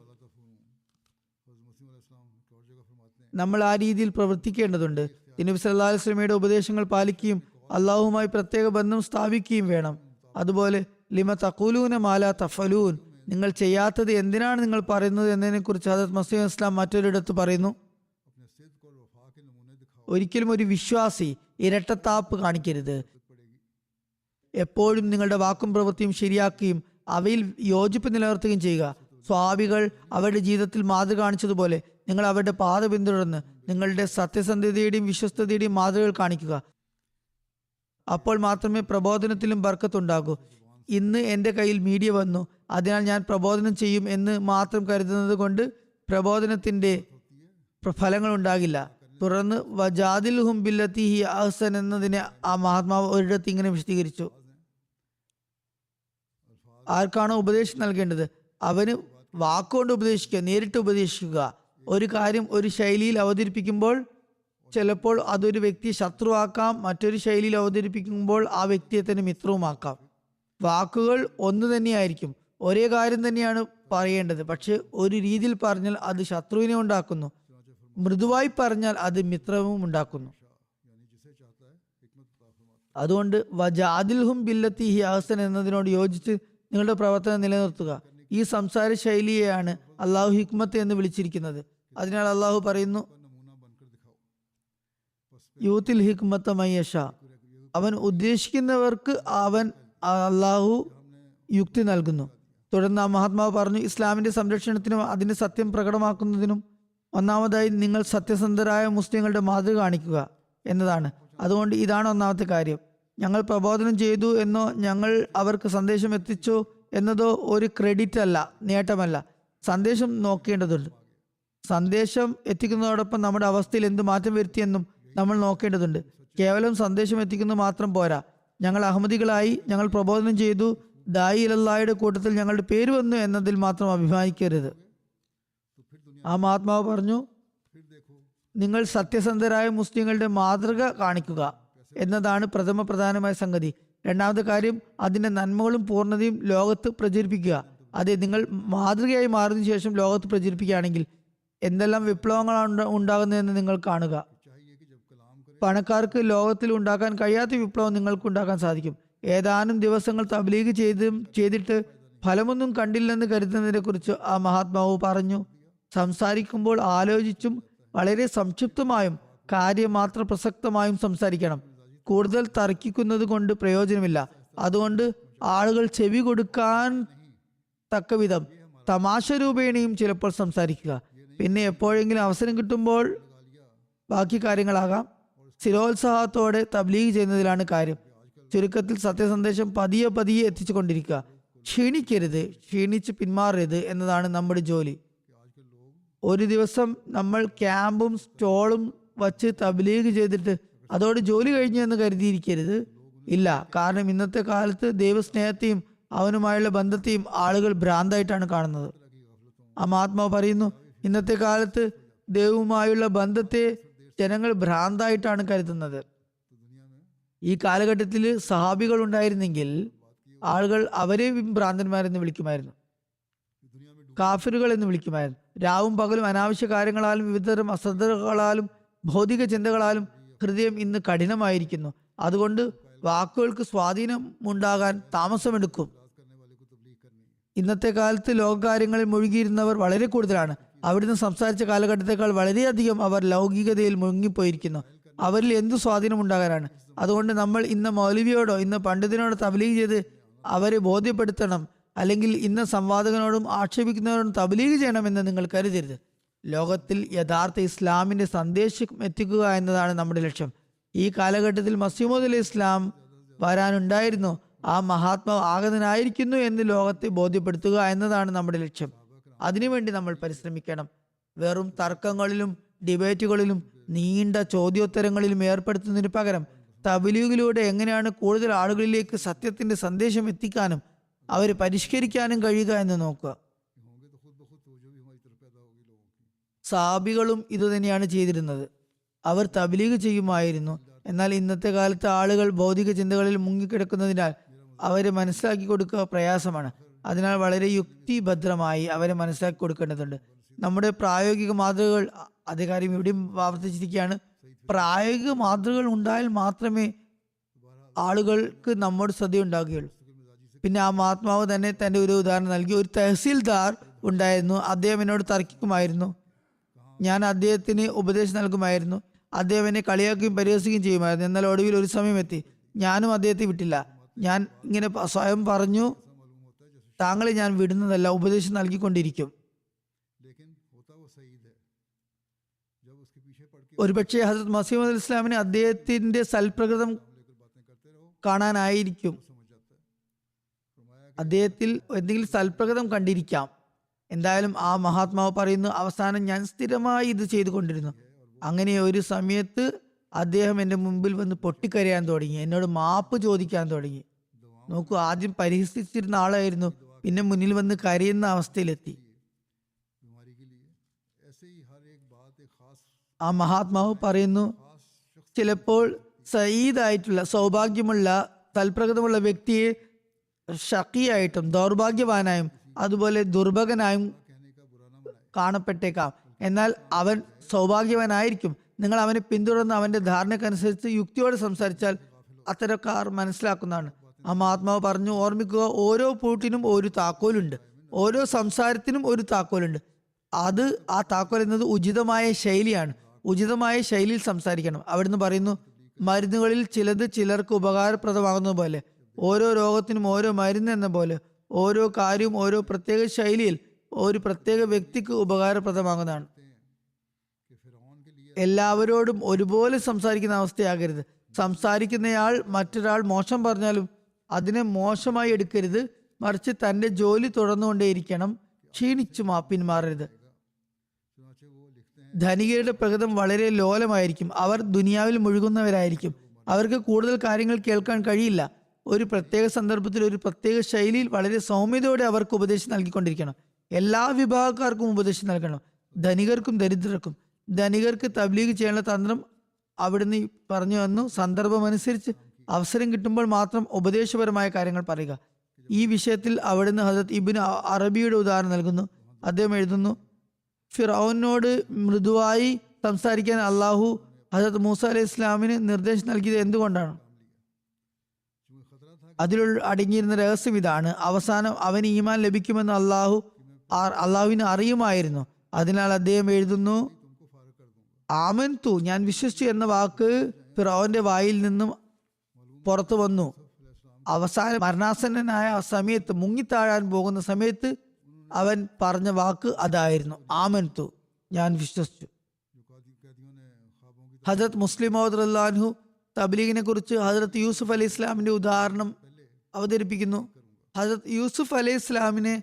[SPEAKER 2] നമ്മൾ ആ രീതിയിൽ പ്രവർത്തിക്കേണ്ടതുണ്ട്. നബി സല്ലല്ലാഹു അലൈഹി വസല്ലമയുടെ ഉപദേശങ്ങൾ പാലിക്കുകയും അള്ളാഹുവുമായി പ്രത്യേക ബന്ധം സ്ഥാപിക്കുകയും വേണം. അതുപോലെ ലിമ തഖൂലൂന മാലാ തഫലൂൻ, നിങ്ങൾ ചെയ്യാത്തത് എന്തിനാണ് നിങ്ങൾ പറയുന്നത് എന്നതിനെ കുറിച്ച് ഹദരത്ത് മസീഹ് ഇസ്ലാം മറ്റൊരിടത്ത് പറയുന്നു, ഒരിക്കലും ഒരു വിശ്വാസി ഇരട്ടത്താപ്പ് കാണിക്കരുത്. എപ്പോഴും നിങ്ങളുടെ വാക്കും പ്രവൃത്തിയും ശരിയാക്കുകയും അവയിൽ യോജിപ്പ് നിലനിർത്തുകയും ചെയ്യുക. സ്വാഭികൾ അവരുടെ ജീവിതത്തിൽ മാതൃക കാണിച്ചതുപോലെ നിങ്ങൾ അവരുടെ പാത പിന്തുടർന്ന് നിങ്ങളുടെ സത്യസന്ധതയുടെയും വിശ്വസ്തതയുടെയും മാതൃകകൾ കാണിക്കുക. അപ്പോൾ മാത്രമേ പ്രബോധനത്തിലും ബർക്കത്തുണ്ടാകൂ. ഇന്ന് എൻ്റെ കയ്യിൽ മീഡിയ വന്നു, അതിനാൽ ഞാൻ പ്രബോധനം ചെയ്യും എന്ന് മാത്രം കരുതുന്നത് കൊണ്ട് പ്രബോധനത്തിൻ്റെ ഫലങ്ങൾ ഉണ്ടാകില്ല. തുടർന്ന് വജാദിൽഹും ബില്ലത്തി ഹി അഹ്സൻ എന്നതിനെ ആ മഹാത്മാവ് ഒരിടത്ത് ഇങ്ങനെ വിശദീകരിച്ചു, ആർക്കാണോ ഉപദേശം നൽകേണ്ടത് അവന് വാക്കുകൊണ്ട് ഉപദേശിക്കുക, നേരിട്ട് ഉപദേശിക്കുക. ഒരു കാര്യം ഒരു ശൈലിയിൽ അവതരിപ്പിക്കുമ്പോൾ ചിലപ്പോൾ അതൊരു വ്യക്തിയെ ശത്രുവാക്കാം, മറ്റൊരു ശൈലിയിൽ അവതരിപ്പിക്കുമ്പോൾ ആ വ്യക്തിയെ തന്നെ മിത്രവുമാക്കാം. വാക്കുകൾ ഒന്ന് തന്നെയായിരിക്കും, ഒരേ കാര്യം തന്നെയാണ് പറയേണ്ടത്. പക്ഷെ ഒരു രീതിയിൽ പറഞ്ഞാൽ അത് ശത്രുവിനെ ഉണ്ടാക്കുന്നു, മൃദുവായി പറഞ്ഞാൽ അത് മിത്രവും ഉണ്ടാക്കുന്നു. അതുകൊണ്ട് വജാദിൽഹും ബില്ലത്തി ഹി അഹ്സൻ എന്നതിനോട് യോജിച്ച് നിങ്ങളുടെ പ്രവർത്തനം നിലനിർത്തുക. ഈ സംസാര ശൈലിയെയാണ് അള്ളാഹു ഹിക്മത്ത് എന്ന് വിളിച്ചിരിക്കുന്നത്. അതിനാൽ അള്ളാഹു പറയുന്നു, യൂത്തിൽ ഹിക്മത്ത മയ്യഷ, അവൻ ഉദ്ദേശിക്കുന്നവർക്ക് അവൻ അള്ളാഹു യുക്തി നൽകുന്നു. തുടർന്ന് ആ മഹാത്മാവ് പറഞ്ഞു, ഇസ്ലാമിന്റെ സംരക്ഷണത്തിനും അതിന്റെ സത്യം പ്രകടമാക്കുന്നതിനും ഒന്നാമതായി നിങ്ങൾ സത്യസന്ധരായ മുസ്ലിങ്ങളുടെ മാതൃക കാണിക്കുക എന്നതാണ്. അതുകൊണ്ട് ഇതാണ് ഒന്നാമത്തെ കാര്യം. ഞങ്ങൾ പ്രബോധനം ചെയ്തു എന്നോ ഞങ്ങൾ അവർക്ക് സന്ദേശം എത്തിച്ചോ എന്നതോ ഒരു ക്രെഡിറ്റ് അല്ല, നേട്ടമല്ല. സന്ദേശം നോക്കേണ്ടതുണ്ട്. സന്ദേശം എത്തിക്കുന്നതോടൊപ്പം നമ്മുടെ അവസ്ഥയിൽ എന്ത് മാറ്റം വരുത്തിയെന്നും നമ്മൾ നോക്കേണ്ടതുണ്ട്. കേവലം സന്ദേശം എത്തിക്കുന്നത് മാത്രം പോരാ. ഞങ്ങൾ അഹമ്മദികളായി, ഞങ്ങൾ പ്രബോധനം ചെയ്തു, ദായി ഇലല്ലാഹയുടെ കൂട്ടത്തിൽ ഞങ്ങളുടെ പേര് വന്നു എന്നതിൽ മാത്രം അഭിമാനിക്കരുത്. ആ മഹാത്മാവ് പറഞ്ഞു, നിങ്ങൾ സത്യസന്ധരായ മുസ്ലിങ്ങളുടെ മാതൃക കാണിക്കുക എന്നതാണ് പ്രഥമ പ്രധാനമായ സംഗതി. രണ്ടാമത്തെ കാര്യം അതിന്റെ നന്മകളും പൂർണ്ണതയും ലോകത്ത് പ്രചരിപ്പിക്കുക. അതെ, നിങ്ങൾ മാതൃകയായി മാറിയതിനു ശേഷം ലോകത്ത് പ്രചരിപ്പിക്കുകയാണെങ്കിൽ എന്തെല്ലാം വിപ്ലവങ്ങളാണ് ഉണ്ടാകുന്നതെന്ന് നിങ്ങൾ കാണുക. പണക്കാർക്ക് ലോകത്തിൽ ഉണ്ടാക്കാൻ കഴിയാത്ത വിപ്ലവം നിങ്ങൾക്ക് ഉണ്ടാക്കാൻ സാധിക്കും. ഏതാനും ദിവസങ്ങൾ തബ്ലീഗ് ചെയ്തിട്ട് ഫലമൊന്നും കണ്ടില്ലെന്ന് കരുതുന്നതിനെ കുറിച്ച് ആ മഹാത്മാവ് പറഞ്ഞു. സംസാരിക്കുമ്പോൾ ആലോചിച്ചും വളരെ സംക്ഷിപ്തമായും കാര്യമാത്ര പ്രസക്തമായും സംസാരിക്കണം. കൂടുതൽ തർക്കിക്കുന്നത് കൊണ്ട് പ്രയോജനമില്ല. അതുകൊണ്ട് ആളുകൾ ചെവി കൊടുക്കാൻ തക്കവിധം തമാശ രൂപേണയും ചിലപ്പോൾ സംസാരിക്കുക. പിന്നെ എപ്പോഴെങ്കിലും അവസരം കിട്ടുമ്പോൾ ബാക്കി കാര്യങ്ങളാകാം. സ്ഥിരോത്സാഹത്തോടെ തബ്ലീഗ് ചെയ്യുന്നതിലാണ് കാര്യം. ചുരുക്കത്തിൽ സത്യസന്ദേശം പതിയെ പതിയെ എത്തിച്ചുകൊണ്ടിരിക്കുക. ക്ഷീണിക്കരുത്, ക്ഷീണിച്ച് പിന്മാറരുത് എന്നതാണ് നമ്മുടെ ജോലി. ഒരു ദിവസം നമ്മൾ ക്യാമ്പും സ്റ്റോളും വച്ച് തബ്ലീഗ് ചെയ്തിട്ട് അതോടെ ജോലി കഴിഞ്ഞു എന്ന് കരുതിയിരിക്കരുത്. ഇല്ല, കാരണം ഇന്നത്തെ കാലത്ത് ദൈവസ്നേഹത്തെയും അവനുമായുള്ള ബന്ധത്തെയും ആളുകൾ ഭ്രാന്തായിട്ടാണ് കാണുന്നത്. ആ മഹാത്മാവ് പറയുന്നു, ഇന്നത്തെ കാലത്ത് ദൈവവുമായുള്ള ബന്ധത്തെ ജനങ്ങൾ ഭ്രാന്തായിട്ടാണ് കരുതുന്നത്. ഈ കാലഘട്ടത്തിൽ സഹാബികൾ ഉണ്ടായിരുന്നെങ്കിൽ ആളുകൾ അവരെ ഭ്രാന്തന്മാരെന്ന് വിളിക്കുമായിരുന്നു, കാഫിറുകൾ എന്ന് വിളിക്കുമായിരുന്നു. രാവും പകലും അനാവശ്യ കാര്യങ്ങളാലും വിവിധതരം അശ്രദ്ധകളാലും ഭൗതിക ചിന്തകളാലും ഹൃദയം ഇന്ന് കഠിനമായിരിക്കുന്നു. അതുകൊണ്ട് വാക്കുകൾക്ക് സ്വാധീനം ഉണ്ടാകാൻ താമസമെടുക്കും. ഇന്നത്തെ കാലത്ത് ലോകകാര്യങ്ങളിൽ മുഴുകിയിരുന്നവർ വളരെ കൂടുതലാണ്. അവിടുന്ന് സംസാരിച്ച കാലഘട്ടത്തേക്കാൾ വളരെയധികം അവർ ലൗകികതയിൽ മുങ്ങിപ്പോയിരിക്കുന്നു. അവരിൽ എന്തു സ്വാധീനം ഉണ്ടാകാനാണ്? അതുകൊണ്ട് നമ്മൾ ഇന്ന് മൗലവിയോടോ ഇന്ന് പണ്ഡിതനോടോ തബ്ലീഗ് ചെയ്ത് അവരെ ബോധ്യപ്പെടുത്തണം, അല്ലെങ്കിൽ ഇന്ന് സംവാദകനോടും ആക്ഷേപിക്കുന്നവരോടും തബ്ലീഗ് ചെയ്യണമെന്ന് നിങ്ങൾ കരുതരുത്. ലോകത്തിൽ യഥാർത്ഥ ഇസ്ലാമിന്റെ സന്ദേശം എത്തിക്കുക എന്നതാണ് നമ്മുടെ ലക്ഷ്യം. ഈ കാലഘട്ടത്തിൽ മസീഹ് അലൈഹി ഇസ്ലാം വരാനുണ്ടായിരുന്നു. ആ മഹാത്മാവ് ആഗതനായിരിക്കുന്നു എന്ന് ലോകത്തെ ബോധ്യപ്പെടുത്തുക എന്നതാണ് നമ്മുടെ ലക്ഷ്യം. അതിനുവേണ്ടി നമ്മൾ പരിശ്രമിക്കണം. വെറും തർക്കങ്ങളിലും ഡിബേറ്റുകളിലും നീണ്ട ചോദ്യോത്തരങ്ങളിലും ഏർപ്പെടുത്തുന്നതിന് പകരം തബ്ലീഗിലൂടെ എങ്ങനെയാണ് കൂടുതൽ ആളുകളിലേക്ക് സത്യത്തിന്റെ സന്ദേശം എത്തിക്കാനും അവരെ പരിഷ്കരിക്കാനും കഴിയുക എന്ന് നോക്കുക. സഹാബികളും ഇതുതന്നെയാണ് ചെയ്തിരുന്നത്. അവർ തബ്ലീഗ് ചെയ്യുമായിരുന്നു. എന്നാൽ ഇന്നത്തെ കാലത്ത് ആളുകൾ ഭൗതിക ചിന്തകളിൽ മുങ്ങിക്കിടക്കുന്നതിനാൽ അവരെ മനസ്സിലാക്കി കൊടുക്കുക പ്രയാസമാണ്. അതിനാൽ വളരെ യുക്തിഭദ്രമായി അവരെ മനസ്സിലാക്കി കൊടുക്കേണ്ടതുണ്ട്. നമ്മുടെ പ്രായോഗിക മാതൃകകൾ, അതേ കാര്യം ഇവിടെയും ആവർത്തിച്ചിരിക്കുകയാണ്, പ്രായോഗിക മാതൃകകൾ ഉണ്ടായാൽ മാത്രമേ ആളുകൾക്ക് നമ്മോട് ശ്രദ്ധയുണ്ടാകുകയുള്ളൂ. പിന്നെ ആ മഹാത്മാവ് തന്നെ തന്റെ ഒരു ഉദാഹരണം നൽകി. ഒരു തഹസീൽദാർ ഉണ്ടായിരുന്നു. അദ്ദേഹം എന്നോട് തർക്കിക്കുമായിരുന്നു. ഞാൻ അദ്ദേഹത്തിന് ഉപദേശം നൽകുമായിരുന്നു. അദ്ദേഹം എന്നെ കളിയാക്കുകയും പരിഹസിക്കുകയും ചെയ്യുമായിരുന്നു. എന്നാൽ ഒടുവിൽ ഒരു സമയം എത്തി, ഞാനും അദ്ദേഹത്തെ വിട്ടില്ല. ഞാൻ ഇങ്ങനെ സ്വയം പറഞ്ഞു, താങ്കളെ ഞാൻ വിടുന്നതല്ല, ഉപദേശം നൽകിക്കൊണ്ടിരിക്കും. ഒരുപക്ഷെ ഹസരത്ത് മസീഹ് മൗഊദ് ഇസ്ലാമിന് അദ്ദേഹത്തിന്റെ സൽപ്രകൃതം കാണാനായിരിക്കും, അദ്ദേഹത്തിൽ എന്തെങ്കിലും സൽപ്രകൃതം കണ്ടിരിക്കാം. എന്തായാലും ആ മഹാത്മാവ് പറയുന്നു, അവസാനം ഞാൻ സ്ഥിരമായി ഇത് ചെയ്തുകൊണ്ടിരുന്നു. അങ്ങനെ ഒരു സമയത്ത് അദ്ദേഹം എൻ്റെ മുമ്പിൽ വന്ന് പൊട്ടിക്കരയാൻ തുടങ്ങി, എന്നോട് മാപ്പ് ചോദിക്കാൻ തുടങ്ങി. നോക്കൂ, ആദ്യം പരിഹസിച്ചിരുന്ന ആളായിരുന്നു, പിന്നെ മുന്നിൽ വന്ന് കരയുന്ന അവസ്ഥയിലെത്തി. ആ മഹാത്മാവ് പറയുന്നു, ചിലപ്പോൾ സയീദായിട്ടുള്ള സൗഭാഗ്യമുള്ള സൽപ്രകൃതമുള്ള വ്യക്തിയെ ഷക്കിയായിട്ടും ദൗർഭാഗ്യവാനായും അതുപോലെ ദുർഭകനായും കാണപ്പെട്ടേക്കാം. എന്നാൽ അവൻ സൗഭാഗ്യവാനായിരിക്കും. നിങ്ങൾ അവനെ പിന്തുടർന്ന് അവന്റെ ധാരണക്കനുസരിച്ച് യുക്തിയോടെ സംസാരിച്ചാൽ അത്തരക്കാർ മനസ്സിലാക്കുന്നതാണ്. ആ മഹാത്മാവ് പറഞ്ഞു, ഓർമ്മിക്കുക, ഓരോ പൂട്ടിനും ഒരു താക്കോലുണ്ട്, ഓരോ സംസാരത്തിനും ഒരു താക്കോലുണ്ട്. ആ താക്കോൽ എന്നത് ഉചിതമായ ശൈലിയാണ്. ഉചിതമായ ശൈലിയിൽ സംസാരിക്കണം. അവിടുന്ന് പറയുന്നു, മരുന്നുകളിൽ ചിലത് ചിലർക്ക് ഉപകാരപ്രദമാകുന്ന പോലെ, ഓരോ രോഗത്തിനും ഓരോ മരുന്ന് എന്ന പോലെ ഓരോ കാര്യവും ഓരോ പ്രത്യേക ശൈലിയിൽ ഒരു പ്രത്യേക വ്യക്തിക്ക് ഉപകാരപ്രദമാകുന്നതാണ്. എല്ലാവരോടും ഒരുപോലെ സംസാരിക്കുന്ന അവസ്ഥയാകരുത്. സംസാരിക്കുന്നയാൾ മറ്റൊരാൾ മോശം പറഞ്ഞാലും അതിനെ മോശമായി എടുക്കരുത്. മറിച്ച് തന്റെ ജോലി തുടർന്നുകൊണ്ടേയിരിക്കണം. ക്ഷീണിച്ചു പിന്മാറരുത്. ധനികരുടെ പ്രകൃതം വളരെ ലോലമായിരിക്കും. അവർ ദുനിയാവിൽ മുഴുകുന്നവരായിരിക്കും. അവർക്ക് കൂടുതൽ കാര്യങ്ങൾ കേൾക്കാൻ കഴിയില്ല. ഒരു പ്രത്യേക സന്ദർഭത്തിൽ ഒരു പ്രത്യേക ശൈലിയിൽ വളരെ സൗമ്യതയോടെ അവർക്ക് ഉപദേശം നൽകിക്കൊണ്ടിരിക്കണം. എല്ലാ വിഭാഗക്കാർക്കും ഉപദേശം നൽകണം, ധനികർക്കും ദരിദ്രർക്കും. ധനികർക്ക് തബ്ലീഗ് ചെയ്യാനുള്ള തന്ത്രം അവിടുന്ന് പറഞ്ഞു വന്നു. സന്ദർഭമനുസരിച്ച് അവസരം കിട്ടുമ്പോൾ മാത്രം ഉപദേശപരമായ കാര്യങ്ങൾ പറയുക. ഈ വിഷയത്തിൽ അവിടുന്ന് ഹസരത്ത് ഇബ്നു അറബിയുടെ ഉദാഹരണം നൽകുന്നു. അദ്ദേഹം എഴുതുന്നു, ഫിറഔനോട് മൃദുവായി സംസാരിക്കാൻ അള്ളാഹു ഹസരത്ത് മൂസ അലൈഹി ഇസ്ലാമിന് നിർദ്ദേശം നൽകിയത് എന്തുകൊണ്ടാണ്? അതിൽ അടങ്ങിയിരുന്ന രഹസ്യം ഇതാണ്: അവസാനം അവന് ഈമാൻ ലഭിക്കുമെന്ന് അള്ളാഹുവിന് അറിയുമായിരുന്നു. അതിനാൽ അദ്ദേഹം എഴുതുന്നു, ആമൻതു, ഞാൻ വിശ്വസിച്ചു എന്ന വാക്ക് ഫിറഔന്റെ വായിൽ നിന്നും പുറത്തു വന്നു. അവസാനം മരണാസന്നനായ സമയത്ത്, മുങ്ങിത്താഴാൻ പോകുന്ന സമയത്ത് അവൻ പറഞ്ഞ വാക്ക് അതായിരുന്നു, ആമൻതു, ഞാൻ വിശ്വസിച്ചു. ഹജറത്ത് മുസ്ലിം മൗദ് റളിയല്ലാഹു തബ്ലീഗിനെ കുറിച്ച് ഹജറത്ത് യൂസുഫ് അലൈഹി ഇസ്ലാമിന്റെ ഉദാഹരണം അവതരിപ്പിക്കുന്നു. ഹജറത്ത് യൂസുഫ് അലൈഹി ഇസ്ലാമിനെ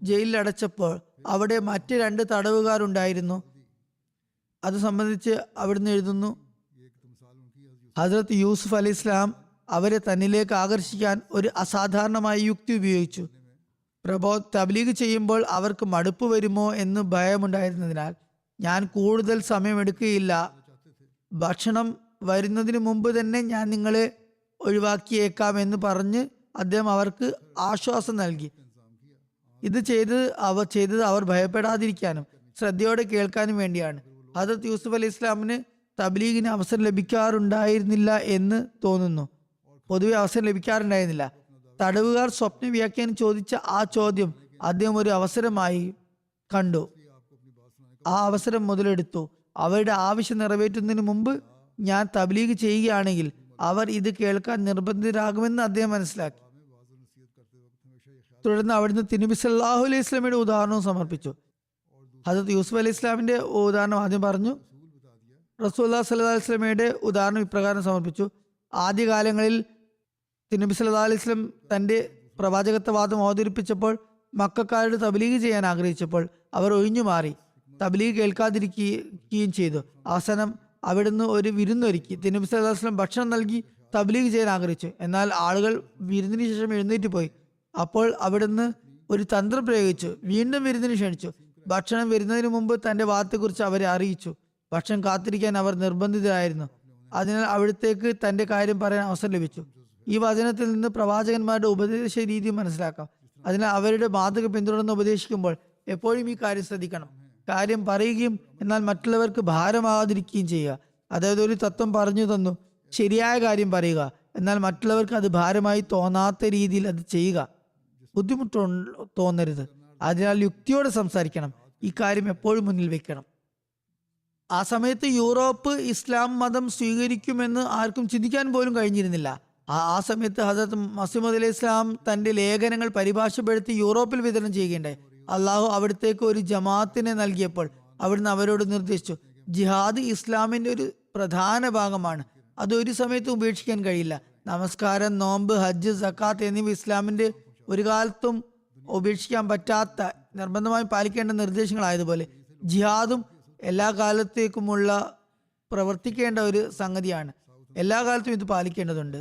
[SPEAKER 2] ജയിലിൽ അടച്ചപ്പോൾ അവിടെ മറ്റ് 2 തടവുകാരുണ്ടായിരുന്നു. അത് സംബന്ധിച്ച് അവിടുന്ന് എഴുതുന്നു, ഹജറത്ത് യൂസുഫ് അലൈഹി ഇസ്ലാം അവരെ തന്നിലേക്ക് ആകർഷിക്കാൻ ഒരു അസാധാരണമായ യുക്തി ഉപയോഗിച്ചു. തബ്ലീഗ് ചെയ്യുമ്പോൾ അവർക്ക് മടുപ്പ് വരുമോ എന്ന് ഭയമുണ്ടായിരുന്നതിനാൽ ഞാൻ കൂടുതൽ സമയമെടുക്കുകയില്ല, ഭക്ഷണം വരുന്നതിന് മുമ്പ് തന്നെ ഞാൻ നിങ്ങളെ ഒഴിവാക്കിയേക്കാം എന്ന് പറഞ്ഞ് അദ്ദേഹം അവർക്ക് ആശ്വാസം നൽകി. ഇത് ചെയ്തത് അവർ ഭയപ്പെടാതിരിക്കാനും ശ്രദ്ധയോടെ കേൾക്കാനും വേണ്ടിയാണ്. ഹദരത്ത് യൂസുഫ് അലൈഹി ഇസ്ലാമിന് തബ്ലീഗിന് അവസരം ലഭിക്കാറുണ്ടായിരുന്നില്ല എന്ന് തോന്നുന്നു. പൊതുവെ അവസരം ലഭിക്കാറുണ്ടായിരുന്നില്ല. തടവുകാർ സ്വപ്ന വ്യാഖ്യാനം ചോദിച്ച ആ ചോദ്യം അദ്ദേഹം ഒരു അവസരമായി കണ്ടു. ആ അവസരം മുതലെടുത്തു. അവരുടെ ആവശ്യം നിറവേറ്റുന്നതിന് മുമ്പ് ഞാൻ തബ്ലീഗ് ചെയ്യുകയാണെങ്കിൽ അവർ ഇത് കേൾക്കാൻ നിർബന്ധിതരാകുമെന്ന് അദ്ദേഹം മനസ്സിലാക്കി. തുടർന്ന് അവിടുന്ന് തിരുനബി സല്ലല്ലാഹു അലൈഹി വസല്ലമയുടെ ഉദാഹരണവും സമർപ്പിച്ചു. ഹദരത്ത് യൂസുഫ് അലൈഹി ഇസ്ലാമിന്റെ ഉദാഹരണം ആദ്യം പറഞ്ഞു. റസൂലുള്ളാഹി സ്വല്ലല്ലാഹു അലൈഹി വസല്ലമയുടെ ഉദാഹരണം ഇപ്രകാരം സമർപ്പിച്ചു. ആദ്യകാലങ്ങളിൽ തിരുനബി സല്ലല്ലാഹു അലൈഹി വസല്ലം തന്റെ പ്രവാചകത്വവാദം അവതരിപ്പിച്ചപ്പോൾ മക്കക്കാരോട് തബ്ലീഗ് ചെയ്യാൻ ആഗ്രഹിച്ചപ്പോൾ അവർ ഒഴിഞ്ഞു മാറി തബ്ലീഗ് കേൾക്കാതിരിക്കുകയും ചെയ്തു. അവസാനം അവിടുന്ന് ഒരു വിരുന്നൊരുക്കി. തിരുനബി സല്ലല്ലാഹു അലൈഹി വസല്ലം ഭക്ഷണം നൽകി തബ്ലീഗ് ചെയ്യാൻ ആഗ്രഹിച്ചു. എന്നാൽ ആളുകൾ വിരുന്നിന് ശേഷം എഴുന്നേറ്റ് പോയി. അപ്പോൾ അവിടുന്ന് ഒരു തന്ത്രം പ്രയോഗിച്ചു. വീണ്ടും വിരുന്നിന് ക്ഷണിച്ചു. ഭക്ഷണം വരുന്നതിന് മുമ്പ് തന്റെ വാദത്തെക്കുറിച്ച് അവരെ അറിയിച്ചു. ഭക്ഷണം കാത്തിരിക്കാൻ അവർ നിർബന്ധിതരായിരുന്നു. അതിനാൽ അവിടത്തേക്ക് തന്റെ കാര്യം പറയാൻ അവസരം ലഭിച്ചു. ഈ വചനത്തിൽ നിന്ന് പ്രവാചകന്മാരുടെ ഉപദേശ രീതി മനസ്സിലാക്കാം. അതിനാൽ അവരുടെ മാതൃക പിന്തുടർന്ന് ഉപദേശിക്കുമ്പോൾ എപ്പോഴും ഈ കാര്യം ശ്രദ്ധിക്കണം. കാര്യം പറയുകയും എന്നാൽ മറ്റുള്ളവർക്ക് ഭാരമാകാതിരിക്കുകയും ചെയ്യുക. അതായത് ഒരു തത്വം പറഞ്ഞു തന്നു, ശരിയായ കാര്യം പറയുക, എന്നാൽ മറ്റുള്ളവർക്ക് അത് ഭാരമായി തോന്നാത്ത രീതിയിൽ അത് ചെയ്യുക. ബുദ്ധിമുട്ട് തോന്നരുത്. അതിനാൽ യുക്തിയോടെ സംസാരിക്കണം. ഈ കാര്യം എപ്പോഴും മുന്നിൽ വെക്കണം. ആ സമയത്ത് യൂറോപ്പ് ഇസ്ലാം മതം സ്വീകരിക്കുമെന്ന് ആർക്കും ചിന്തിക്കാൻ പോലും കഴിഞ്ഞിരുന്നില്ല. ആ സമയത്ത് ഹസരത്ത് മസീഹ് മൗഊദ് അലൈഹി ഇസ്ലാം തന്റെ ലേഖനങ്ങൾ പരിഭാഷപ്പെടുത്തി യൂറോപ്പിൽ വിതരണം ചെയ്യുകയുണ്ടായി. അള്ളാഹു അവിടത്തേക്ക് ഒരു ജമാഅത്തിനെ നൽകിയപ്പോൾ അവിടുന്ന് അവരോട് നിർദ്ദേശിച്ചു, ജിഹാദ് ഇസ്ലാമിന്റെ ഒരു പ്രധാന ഭാഗമാണ്. അത് ഒരു സമയത്തും ഉപേക്ഷിക്കാൻ കഴിയില്ല. നമസ്കാരം, നോമ്പ്, ഹജ്ജ്, സക്കാത്ത് എന്നിവ ഇസ്ലാമിന്റെ ഒരു കാലത്തും ഉപേക്ഷിക്കാൻ പറ്റാത്ത, നിർബന്ധമായും പാലിക്കേണ്ട നിർദ്ദേശങ്ങളായതുപോലെ ജിഹാദും എല്ലാ കാലത്തേക്കുമുള്ള പ്രവർത്തിക്കേണ്ട ഒരു സംഗതിയാണ്. എല്ലാ കാലത്തും ഇത് പാലിക്കേണ്ടതുണ്ട്.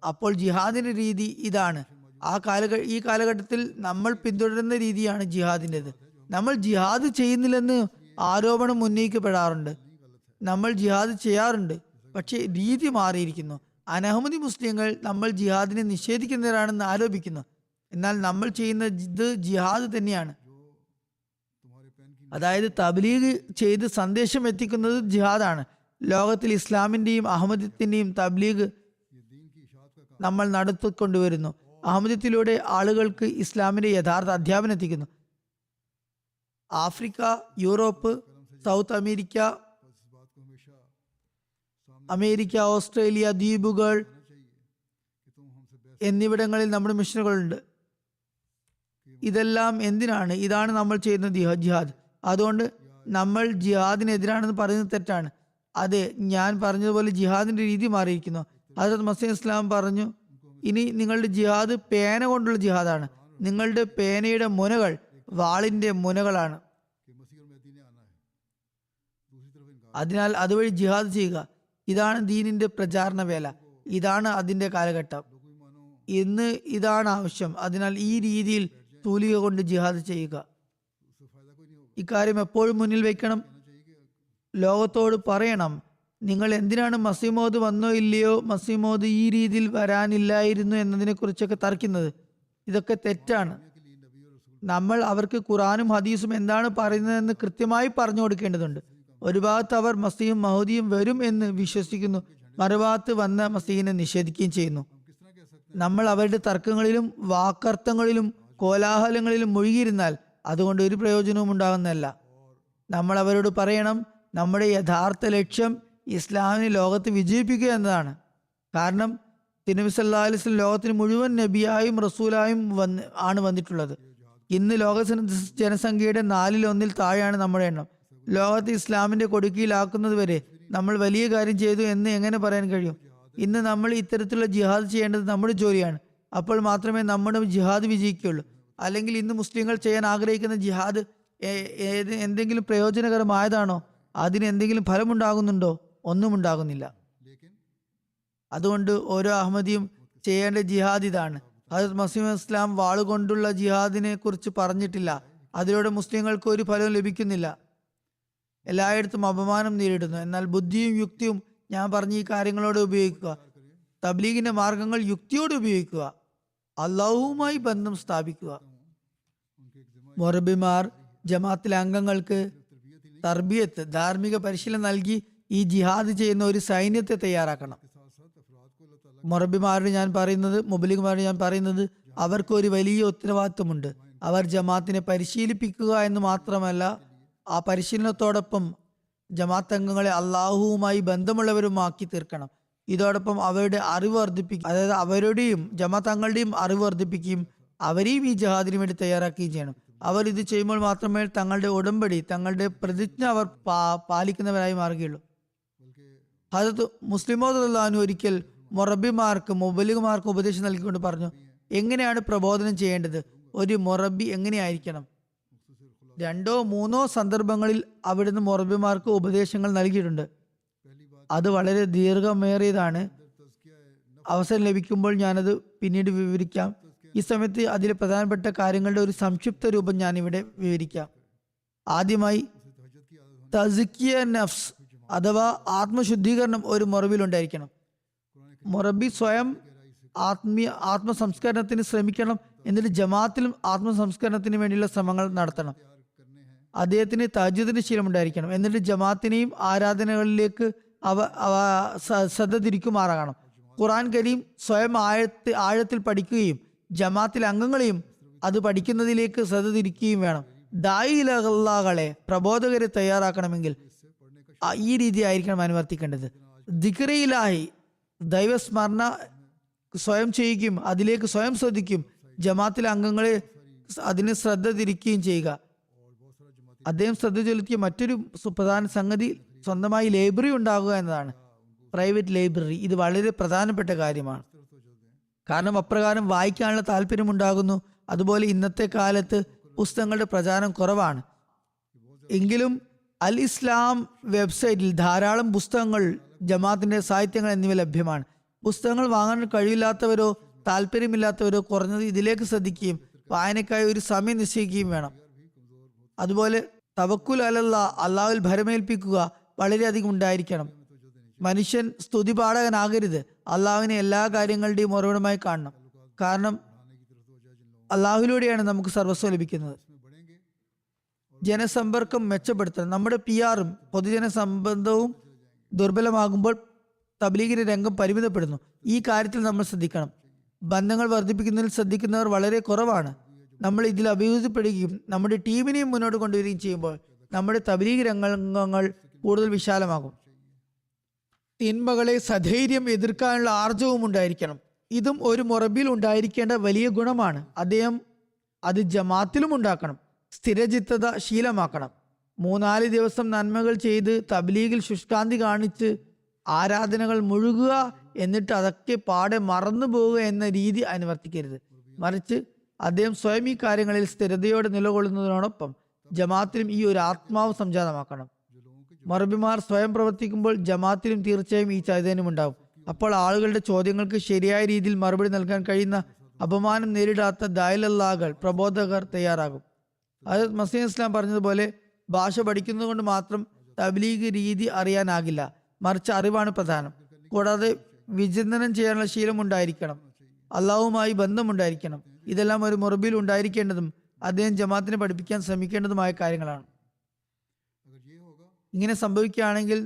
[SPEAKER 2] അപ്പോൾ ജിഹാദിന്റെ രീതി ഇതാണ്. ഈ കാലഘട്ടത്തിൽ നമ്മൾ പിന്തുടരുന്ന രീതിയാണ് ജിഹാദിൻ്റെത്. നമ്മൾ ജിഹാദ് ചെയ്യുന്നില്ലെന്ന് ആരോപണം ഉന്നയിക്കപ്പെടാറുണ്ട്. നമ്മൾ ജിഹാദ് ചെയ്യാറുണ്ട്, പക്ഷേ രീതി മാറിയിരിക്കുന്നു. അനഹമ്മദി മുസ്ലിങ്ങൾ നമ്മൾ ജിഹാദിനെ നിഷേധിക്കുന്നവരാണെന്ന് ആരോപിക്കുന്നു. എന്നാൽ നമ്മൾ ചെയ്യുന്ന ഇത് ജിഹാദ് തന്നെയാണ്. അതായത് തബ്ലീഗ് ചെയ്ത് സന്ദേശം എത്തിക്കുന്നത് ജിഹാദാണ്. ലോകത്തിൽ ഇസ്ലാമിന്റെയും അഹമ്മദിയത്തിന്റെയും തബ്ലീഗ് നമ്മൾ നടത്തിക്കൊണ്ടുവരുന്നു. അഹമ്മദിയത്തിലൂടെ ആളുകൾക്ക് ഇസ്ലാമിന്റെ യഥാർത്ഥ അധ്യാപനം എത്തിക്കുന്നു. Africa, Europe, south America, Australia, ദ്വീപുകൾ എന്നിവിടങ്ങളിൽ നമ്മുടെ മിഷനുകളുണ്ട്. ഇതെല്ലാം എന്തിനാണ്? ഇതാണ് നമ്മൾ ചെയ്യുന്ന ജിഹാദ്. അതുകൊണ്ട് നമ്മൾ ജിഹാദിനെതിരാണെന്ന് പറയുന്നത് തെറ്റാണ്. അതെ, ഞാൻ പറഞ്ഞതുപോലെ ജിഹാദിന്റെ രീതി മാറിയിരിക്കുന്നു. ഹദരത്ത് മസീഹ് ഇസ്ലാം പറഞ്ഞു, ഇനി നിങ്ങളുടെ ജിഹാദ് പേന കൊണ്ടുള്ള ജിഹാദാണ്. നിങ്ങളുടെ പേനയുടെ മുനകൾ വാളിന്റെ മുനകളാണ്. അതിനാൽ അതുവഴി ജിഹാദ് ചെയ്യുക. ഇതാണ് ദീനിന്റെ പ്രചാരണ വേല. ഇതാണ് അതിന്റെ കാലഘട്ടം. ഇന്ന് ഇതാണ് ആവശ്യം. അതിനാൽ ഈ രീതിയിൽ തൂലിക കൊണ്ട് ജിഹാദ് ചെയ്യുക. ഇക്കാര്യം എപ്പോഴും മുന്നിൽ വെക്കണം. ലോകത്തോട് പറയണം, നിങ്ങൾ എന്തിനാണ് മസീഹ് മൗഊദ് വന്നോ ഇല്ലയോ, മസീഹ് മൗഊദ് ഈ രീതിയിൽ വരാനില്ലായിരുന്നു എന്നതിനെ കുറിച്ചൊക്കെ തർക്കുന്നത്. ഇതൊക്കെ തെറ്റാണ്. നമ്മൾ അവർക്ക് ഖുറാനും ഹദീസും എന്താണ് പറയുന്നതെന്ന് കൃത്യമായി പറഞ്ഞു കൊടുക്കേണ്ടതുണ്ട്. ഒരു ഭാഗത്ത് അവർ മസീഹും മഹൂദിയും വരും എന്ന് വിശ്വസിക്കുന്നു, മറുഭാഗത്ത് വന്ന മസീഹിനെ നിഷേധിക്കുകയും ചെയ്യുന്നു. നമ്മൾ അവരുടെ തർക്കങ്ങളിലും വാക്കർത്ഥങ്ങളിലും കോലാഹലങ്ങളിലും മുഴുകിയിരുന്നാൽ അതുകൊണ്ട് ഒരു പ്രയോജനവും ഉണ്ടാകുന്നതല്ല. നമ്മൾ അവരോട് പറയണം, നമ്മുടെ യഥാർത്ഥ ലക്ഷ്യം ഇസ്ലാമിനെ ലോകത്ത് വിജയിപ്പിക്കുക എന്നതാണ്. കാരണം തിരുനബി സല്ലല്ലാഹു അലൈഹി വസല്ലം ലോകത്തിന് മുഴുവൻ നബിയായും റസൂലായും ആണ് വന്നിട്ടുള്ളത്. ഇന്ന് ലോക ജനസംഖ്യയുടെ 4/1 താഴെയാണ് നമ്മുടെ എണ്ണം. ലോകത്ത് ഇസ്ലാമിന്റെ കൊടുക്കിയിലാക്കുന്നത് വരെ നമ്മൾ വലിയ കാര്യം ചെയ്തു എന്ന് എങ്ങനെ പറയാൻ കഴിയും? ഇന്ന് നമ്മൾ ഇത്തരത്തിലുള്ള ജിഹാദ് ചെയ്യേണ്ടത് നമ്മുടെ ജോലിയാണ്. അപ്പോൾ മാത്രമേ നമ്മുടെ ജിഹാദ് വിജയിക്കുകയുള്ളൂ. അല്ലെങ്കിൽ ഇന്ന് മുസ്ലിങ്ങൾ ചെയ്യാൻ ആഗ്രഹിക്കുന്ന ജിഹാദ് എന്തെങ്കിലും പ്രയോജനകരമായതാണോ? അതിന് എന്തെങ്കിലും ഫലമുണ്ടാകുന്നുണ്ടോ? ഒന്നും ഉണ്ടാകുന്നില്ല. അതുകൊണ്ട് ഓരോ അഹമ്മദിയും ചെയ്യേണ്ട ജിഹാദ് ഇതാണ്. ഹദരത്ത് മസീഹ് ഇസ്ലാം വാളുകൊണ്ടുള്ള ജിഹാദിനെ കുറിച്ച് പറഞ്ഞിട്ടില്ല. അതിലൂടെ മുസ്ലിങ്ങൾക്ക് ഒരു ഫലവും ലഭിക്കുന്നില്ല. എല്ലായിടത്തും അപമാനം നേരിടുന്നു. എന്നാൽ ബുദ്ധിയും യുക്തിയും ഞാൻ പറഞ്ഞ ഈ കാര്യങ്ങളോട് ഉപയോഗിക്കുക. തബ്ലീഗിന്റെ മാർഗങ്ങൾ യുക്തിയോട് ഉപയോഗിക്കുക. അള്ളാഹുവുമായി ബന്ധം സ്ഥാപിക്കുക. മൊറബിമാർ ജമാഅത്തിലെ അംഗങ്ങൾക്ക് തർബിയത്ത്, ധാർമ്മിക പരിശീലനം നൽകി ഈ ജിഹാദ് ചെയ്യുന്ന ഒരു സൈന്യത്തെ തയ്യാറാക്കണം. മൊറബിമാരോട് ഞാൻ പറയുന്നത്, മുബലിഗുമാരോട് ഞാൻ പറയുന്നത്, അവർക്ക് ഒരു വലിയ ഉത്തരവാദിത്വമുണ്ട്. അവർ ജമാഅത്തിനെ പരിശീലിപ്പിക്കുക എന്ന് മാത്രമല്ല, ആ പരിശീലനത്തോടൊപ്പം ജമാഅത്ത് അംഗങ്ങളെ അള്ളാഹുവുമായി ബന്ധമുള്ളവരുമാക്കി തീർക്കണം. ഇതോടൊപ്പം അവരുടെ അറിവ് വർദ്ധിപ്പിക്കും, അതായത് അവരുടെയും ജമാഅത്ത് അംഗങ്ങളുടെയും അറിവ് വർദ്ധിപ്പിക്കുകയും അവരെയും ഈ ജിഹാദിന് വേണ്ടി തയ്യാറാക്കുകയും ചെയ്യണം. അവർ ഇത് ചെയ്യുമ്പോൾ മാത്രമേ തങ്ങളുടെ ഉടമ്പടി, തങ്ങളുടെ പ്രതിജ്ഞ അവർ പാലിക്കുന്നവരായി മാറുകയുള്ളൂ. ഹദരത്ത് മുസ്ലിം മൗഊദ് റളിയല്ലാഹു അൻഹു ഒരിക്കൽ മൊറബിമാർക്ക്, മുബല്ലിഗുമാർക്ക് ഉപദേശം നൽകിക്കൊണ്ട് പറഞ്ഞു, എങ്ങനെയാണ് പ്രബോധനം ചെയ്യേണ്ടത്? ഒരു മൊറബി എങ്ങനെയായിരിക്കണം? 2-3 സന്ദർഭങ്ങളിൽ അവിടുന്ന് മൊറബിമാർക്ക് ഉപദേശങ്ങൾ നൽകിയിട്ടുണ്ട്. അത് വളരെ ദീർഘമേറിയതാണ്. അവസരം ലഭിക്കുമ്പോൾ ഞാനത് പിന്നീട് വിവരിക്കാം. ഈ സമയത്ത് അതിലെ പ്രധാനപ്പെട്ട കാര്യങ്ങളുടെ ഒരു സംക്ഷിപ്ത രൂപം ഞാനിവിടെ വിവരിക്കാം. ആദ്യമായി തസ്കിയ നഫ്സ് അഥവാ ആത്മശുദ്ധീകരണം ഒരു മൊറബിലുണ്ടായിരിക്കണം. മൊറബി സ്വയം ആത്മസംസ്കരണത്തിന് ശ്രമിക്കണം. എന്നിട്ട് ജമാഅത്തിലും ആത്മസംസ്കരണത്തിന് വേണ്ടിയുള്ള ശ്രമങ്ങൾ നടത്തണം. അദ്ദേഹത്തിന് തഹജ്ജുദിന്റെ ശീലമുണ്ടായിരിക്കണം. എന്നിട്ട് ജമാഅത്തിനെയും ആരാധനകളിലേക്ക് ശ്രദ്ധ തിരിക്കുമാറാകണം. ഖുർആൻ കരീം സ്വയം ആഴത്തിൽ പഠിക്കുകയും ജമാഅത്തിലെ അംഗങ്ങളെയും അത് പഠിക്കുന്നതിലേക്ക് ശ്രദ്ധ തിരിക്കുകയും വേണം. ദായികളെ, പ്രബോധകരെ തയ്യാറാക്കണമെങ്കിൽ ഈ രീതി ആയിരിക്കണം അനുവർത്തിക്കേണ്ടത്. ദിക്റ് ഇലാഹി, ദൈവസ്മരണ സ്വയം ചെയ്യുകയും അതിലേക്ക് സ്വയം ശ്രദ്ധിക്കും. ജമാഅത്തിലെ അംഗങ്ങളെ അതിന് ശ്രദ്ധ തിരിക്കുകയും ചെയ്യുക. അദ്ദേഹം ശ്രദ്ധ ചെലുത്തിയ മറ്റൊരു സുപ്രധാന സംഗതി സ്വന്തമായി ലൈബ്രറി ഉണ്ടാകുക എന്നതാണ്. Private library. ഇത് വളരെ പ്രധാനപ്പെട്ട കാര്യമാണ്. കാരണം അപ്രകാരം വായിക്കാനുള്ള താല്പര്യമുണ്ടാകുന്നു. അതുപോലെ ഇന്നത്തെ കാലത്ത് പുസ്തകങ്ങളുടെ പ്രചാരം കുറവാണ്. എങ്കിലും അൽ ഇസ്ലാം വെബ്സൈറ്റിൽ ധാരാളം പുസ്തകങ്ങൾ, ജമാഅത്തിന്റെ സാഹിത്യങ്ങൾ എന്നിവ ലഭ്യമാണ്. പുസ്തകങ്ങൾ വാങ്ങാൻ കഴിവില്ലാത്തവരോ താല്പര്യമില്ലാത്തവരോ കുറഞ്ഞത് ഇതിലേക്ക് ശ്രദ്ധിക്കുകയും വായനക്കായി ഒരു സമയം നിശ്ചയിക്കുകയും വേണം. അതുപോലെ തവക്കുൽ അലല്ലാ, അള്ളാഹുവിൽ ഭരമേൽപ്പിക്കുക വളരെയധികം ഉണ്ടായിരിക്കണം. മനുഷ്യൻ സ്തുതിപാഠകനാകരുത്. അള്ളാഹുവിനെ എല്ലാ കാര്യങ്ങളുടെയും ഉറവിടമായി കാണണം. കാരണം അള്ളാഹുവിലൂടെയാണ് നമുക്ക് സർവസ്വം ലഭിക്കുന്നത്. ജനസമ്പർക്കം മെച്ചപ്പെടുത്തണം. നമ്മുടെ PR-ഉം പൊതുജന സംബന്ധവും ദുർബലമാകുമ്പോൾ തബ്ലീഗിന്റെ രംഗം പരിമിതപ്പെടുന്നു. ഈ കാര്യത്തിൽ നമ്മൾ ശ്രദ്ധിക്കണം. ബന്ധങ്ങൾ വർദ്ധിപ്പിക്കുന്നതിൽ ശ്രദ്ധിക്കുന്നവർ വളരെ കുറവാണ്. നമ്മൾ ഇതിൽ അഭിവൃദ്ധിപ്പെടുകയും നമ്മുടെ ടീമിനെയും മുന്നോട്ട് കൊണ്ടുവരികയും ചെയ്യുമ്പോൾ നമ്മുടെ തബ്ലീഗ് രംഗങ്ങൾ കൂടുതൽ വിശാലമാകും. തിന്മകളെ സധൈര്യം എതിർക്കാനുള്ള ആർജവും ഉണ്ടായിരിക്കണം. ഇതും ഒരു മൊറബിൽ ഉണ്ടായിരിക്കേണ്ട വലിയ ഗുണമാണ്. അദ്ദേഹം അത് ജമാഅത്തിലും ഉണ്ടാക്കണം. സ്ഥിരചിത്തത ശീലമാക്കണം. 3-4 ദിവസം നന്മകൾ ചെയ്ത് തബ്ലീഗിൽ ശുഷ്കാന്തി കാണിച്ച് ആരാധനകൾ മുഴുകുക, എന്നിട്ട് അതൊക്കെ പാടെ മറന്നു പോവുക എന്ന രീതി അനുവർത്തിക്കരുത്. മറിച്ച് അദ്ദേഹം സ്വയം ഈ കാര്യങ്ങളിൽ സ്ഥിരതയോടെ നിലകൊള്ളുന്നതിനോടൊപ്പം ജമാഅത്തിലും ഈ ഒരു ആത്മാവ് സംജാതമാക്കണം. മറബിമാർ സ്വയം പ്രവർത്തിക്കുമ്പോൾ ജമാഅത്തിലും തീർച്ചയായും ഈ ചൈതന്യം ഉണ്ടാവും. അപ്പോൾ ആളുകളുടെ ചോദ്യങ്ങൾക്ക് ശരിയായ രീതിയിൽ മറുപടി നൽകാൻ കഴിയുന്ന, അപമാനം നേരിടാത്ത ദായിലല്ലാകൾ, പ്രബോധകർ തയ്യാറാകും. ഹദരത്ത് മസീഹ് ഇസ്ലാം പറഞ്ഞതുപോലെ ഭാഷ പഠിക്കുന്നത് കൊണ്ട് മാത്രം തബ്ലീഗ് രീതി അറിയാനാകില്ല. മറിച്ച് അറിവാണ് പ്രധാനം. കൂടാതെ വിചിന്തനം ചെയ്യാനുള്ള ശീലം ഉണ്ടായിരിക്കണം. അള്ളാഹുമായി ബന്ധമുണ്ടായിരിക്കണം. ഇതെല്ലാം ഒരു മുറബിയിൽ ഉണ്ടായിരിക്കേണ്ടതും അദ്ദേഹം ജമാഅത്തിനെ പഠിപ്പിക്കാൻ ശ്രമിക്കേണ്ടതുമായ കാര്യങ്ങളാണ്. ഇങ്ങനെ സംഭവിക്കുകയാണെങ്കിൽ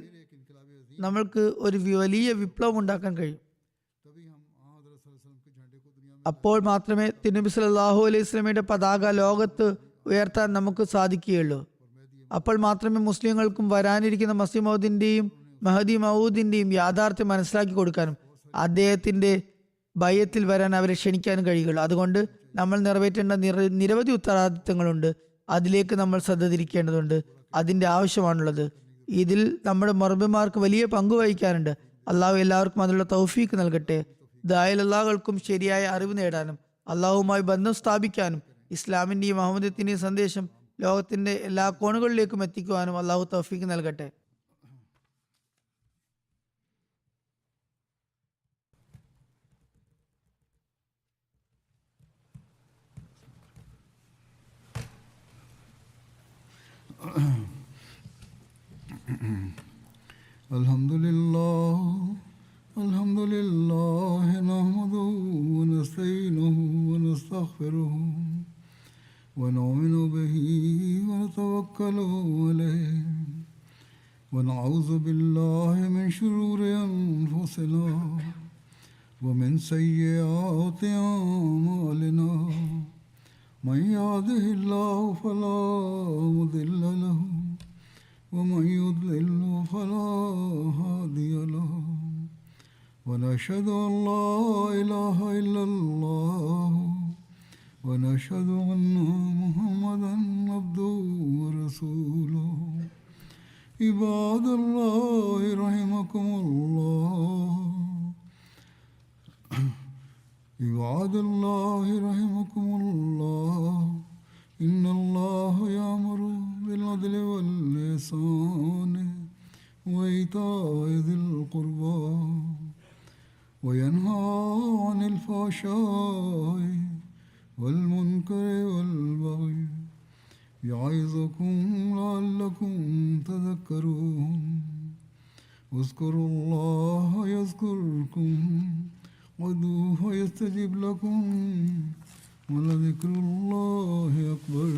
[SPEAKER 2] നമ്മൾക്ക് ഒരു വലിയ വിപ്ലവം ഉണ്ടാക്കാൻ കഴിയും. അപ്പോൾ മാത്രമേ തിരുനബി സല്ലല്ലാഹു അലൈഹി വസല്ലമയുടെ പതാക ലോകത്ത് ഉയർത്താൻ നമുക്ക് സാധിക്കുകയുള്ളൂ. അപ്പോൾ മാത്രമേ മുസ്ലിങ്ങൾക്കും വരാനിരിക്കുന്ന മസീഹ് മൗഊദിന്റെയും മഹദി മൗഊദിന്റെയും യാഥാർത്ഥ്യം മനസ്സിലാക്കി കൊടുക്കാനും അദ്ദേഹത്തിന്റെ ബയ്യത്തിൽ വരാൻ അവരെ ക്ഷണിക്കാനും കഴിയുകയുള്ളൂ. അതുകൊണ്ട് നമ്മൾ നിറവേറ്റേണ്ട നിരവധി ഉത്തരവാദിത്തങ്ങളുണ്ട്. അതിലേക്ക് നമ്മൾ ശ്രദ്ധ തിരിക്കേണ്ടതുണ്ട്. അതിന്റെ ആവശ്യമാണുള്ളത്. ഇതിൽ നമ്മുടെ മർബിമാർക്ക് വലിയ പങ്ക് വഹിക്കാനുണ്ട്. അള്ളാഹു എല്ലാവർക്കും അതിനുള്ള തൗഫീക്ക് നൽകട്ടെ. ദായലുള്ളാഹുകൾക്കും ശരിയായ അറിവ് നേടാനും അള്ളാഹുവുമായി ബന്ധം സ്ഥാപിക്കാനും ഇസ്ലാമിന്റെയും മുഹമ്മദത്തിന്റെയും സന്ദേശം ലോകത്തിന്റെ എല്ലാ കോണുകളിലേക്കും എത്തിക്കുവാനും അള്ളാഹു തൗഫീക്ക് നൽകട്ടെ.
[SPEAKER 1] Alhamdulillah nahmaduhu wa nasta'inuhu wa nastaghfiruhu wa nu'minu bihi wa natawakkalu alayhi wa na'udhu billahi min shururi anfusina wa min sayyiati a'malina man yahdihillahu fala mudilla lahu ومن يضلل فلا هادي له ونشهد أن لا إله إلا الله ونشهد أن محمدا عبده ورسوله عباد الله رحمكم الله عباد الله رحمكم الله إن الله يأمر بالعدل والإحسان وإيتاء ذي القربى وينهى عن الفحشاء والمنكر والبغي يعظكم لعلكم تذكرون اذكروا الله يذكركم وادعوه يستجب لكم ولذكر الله أكبر.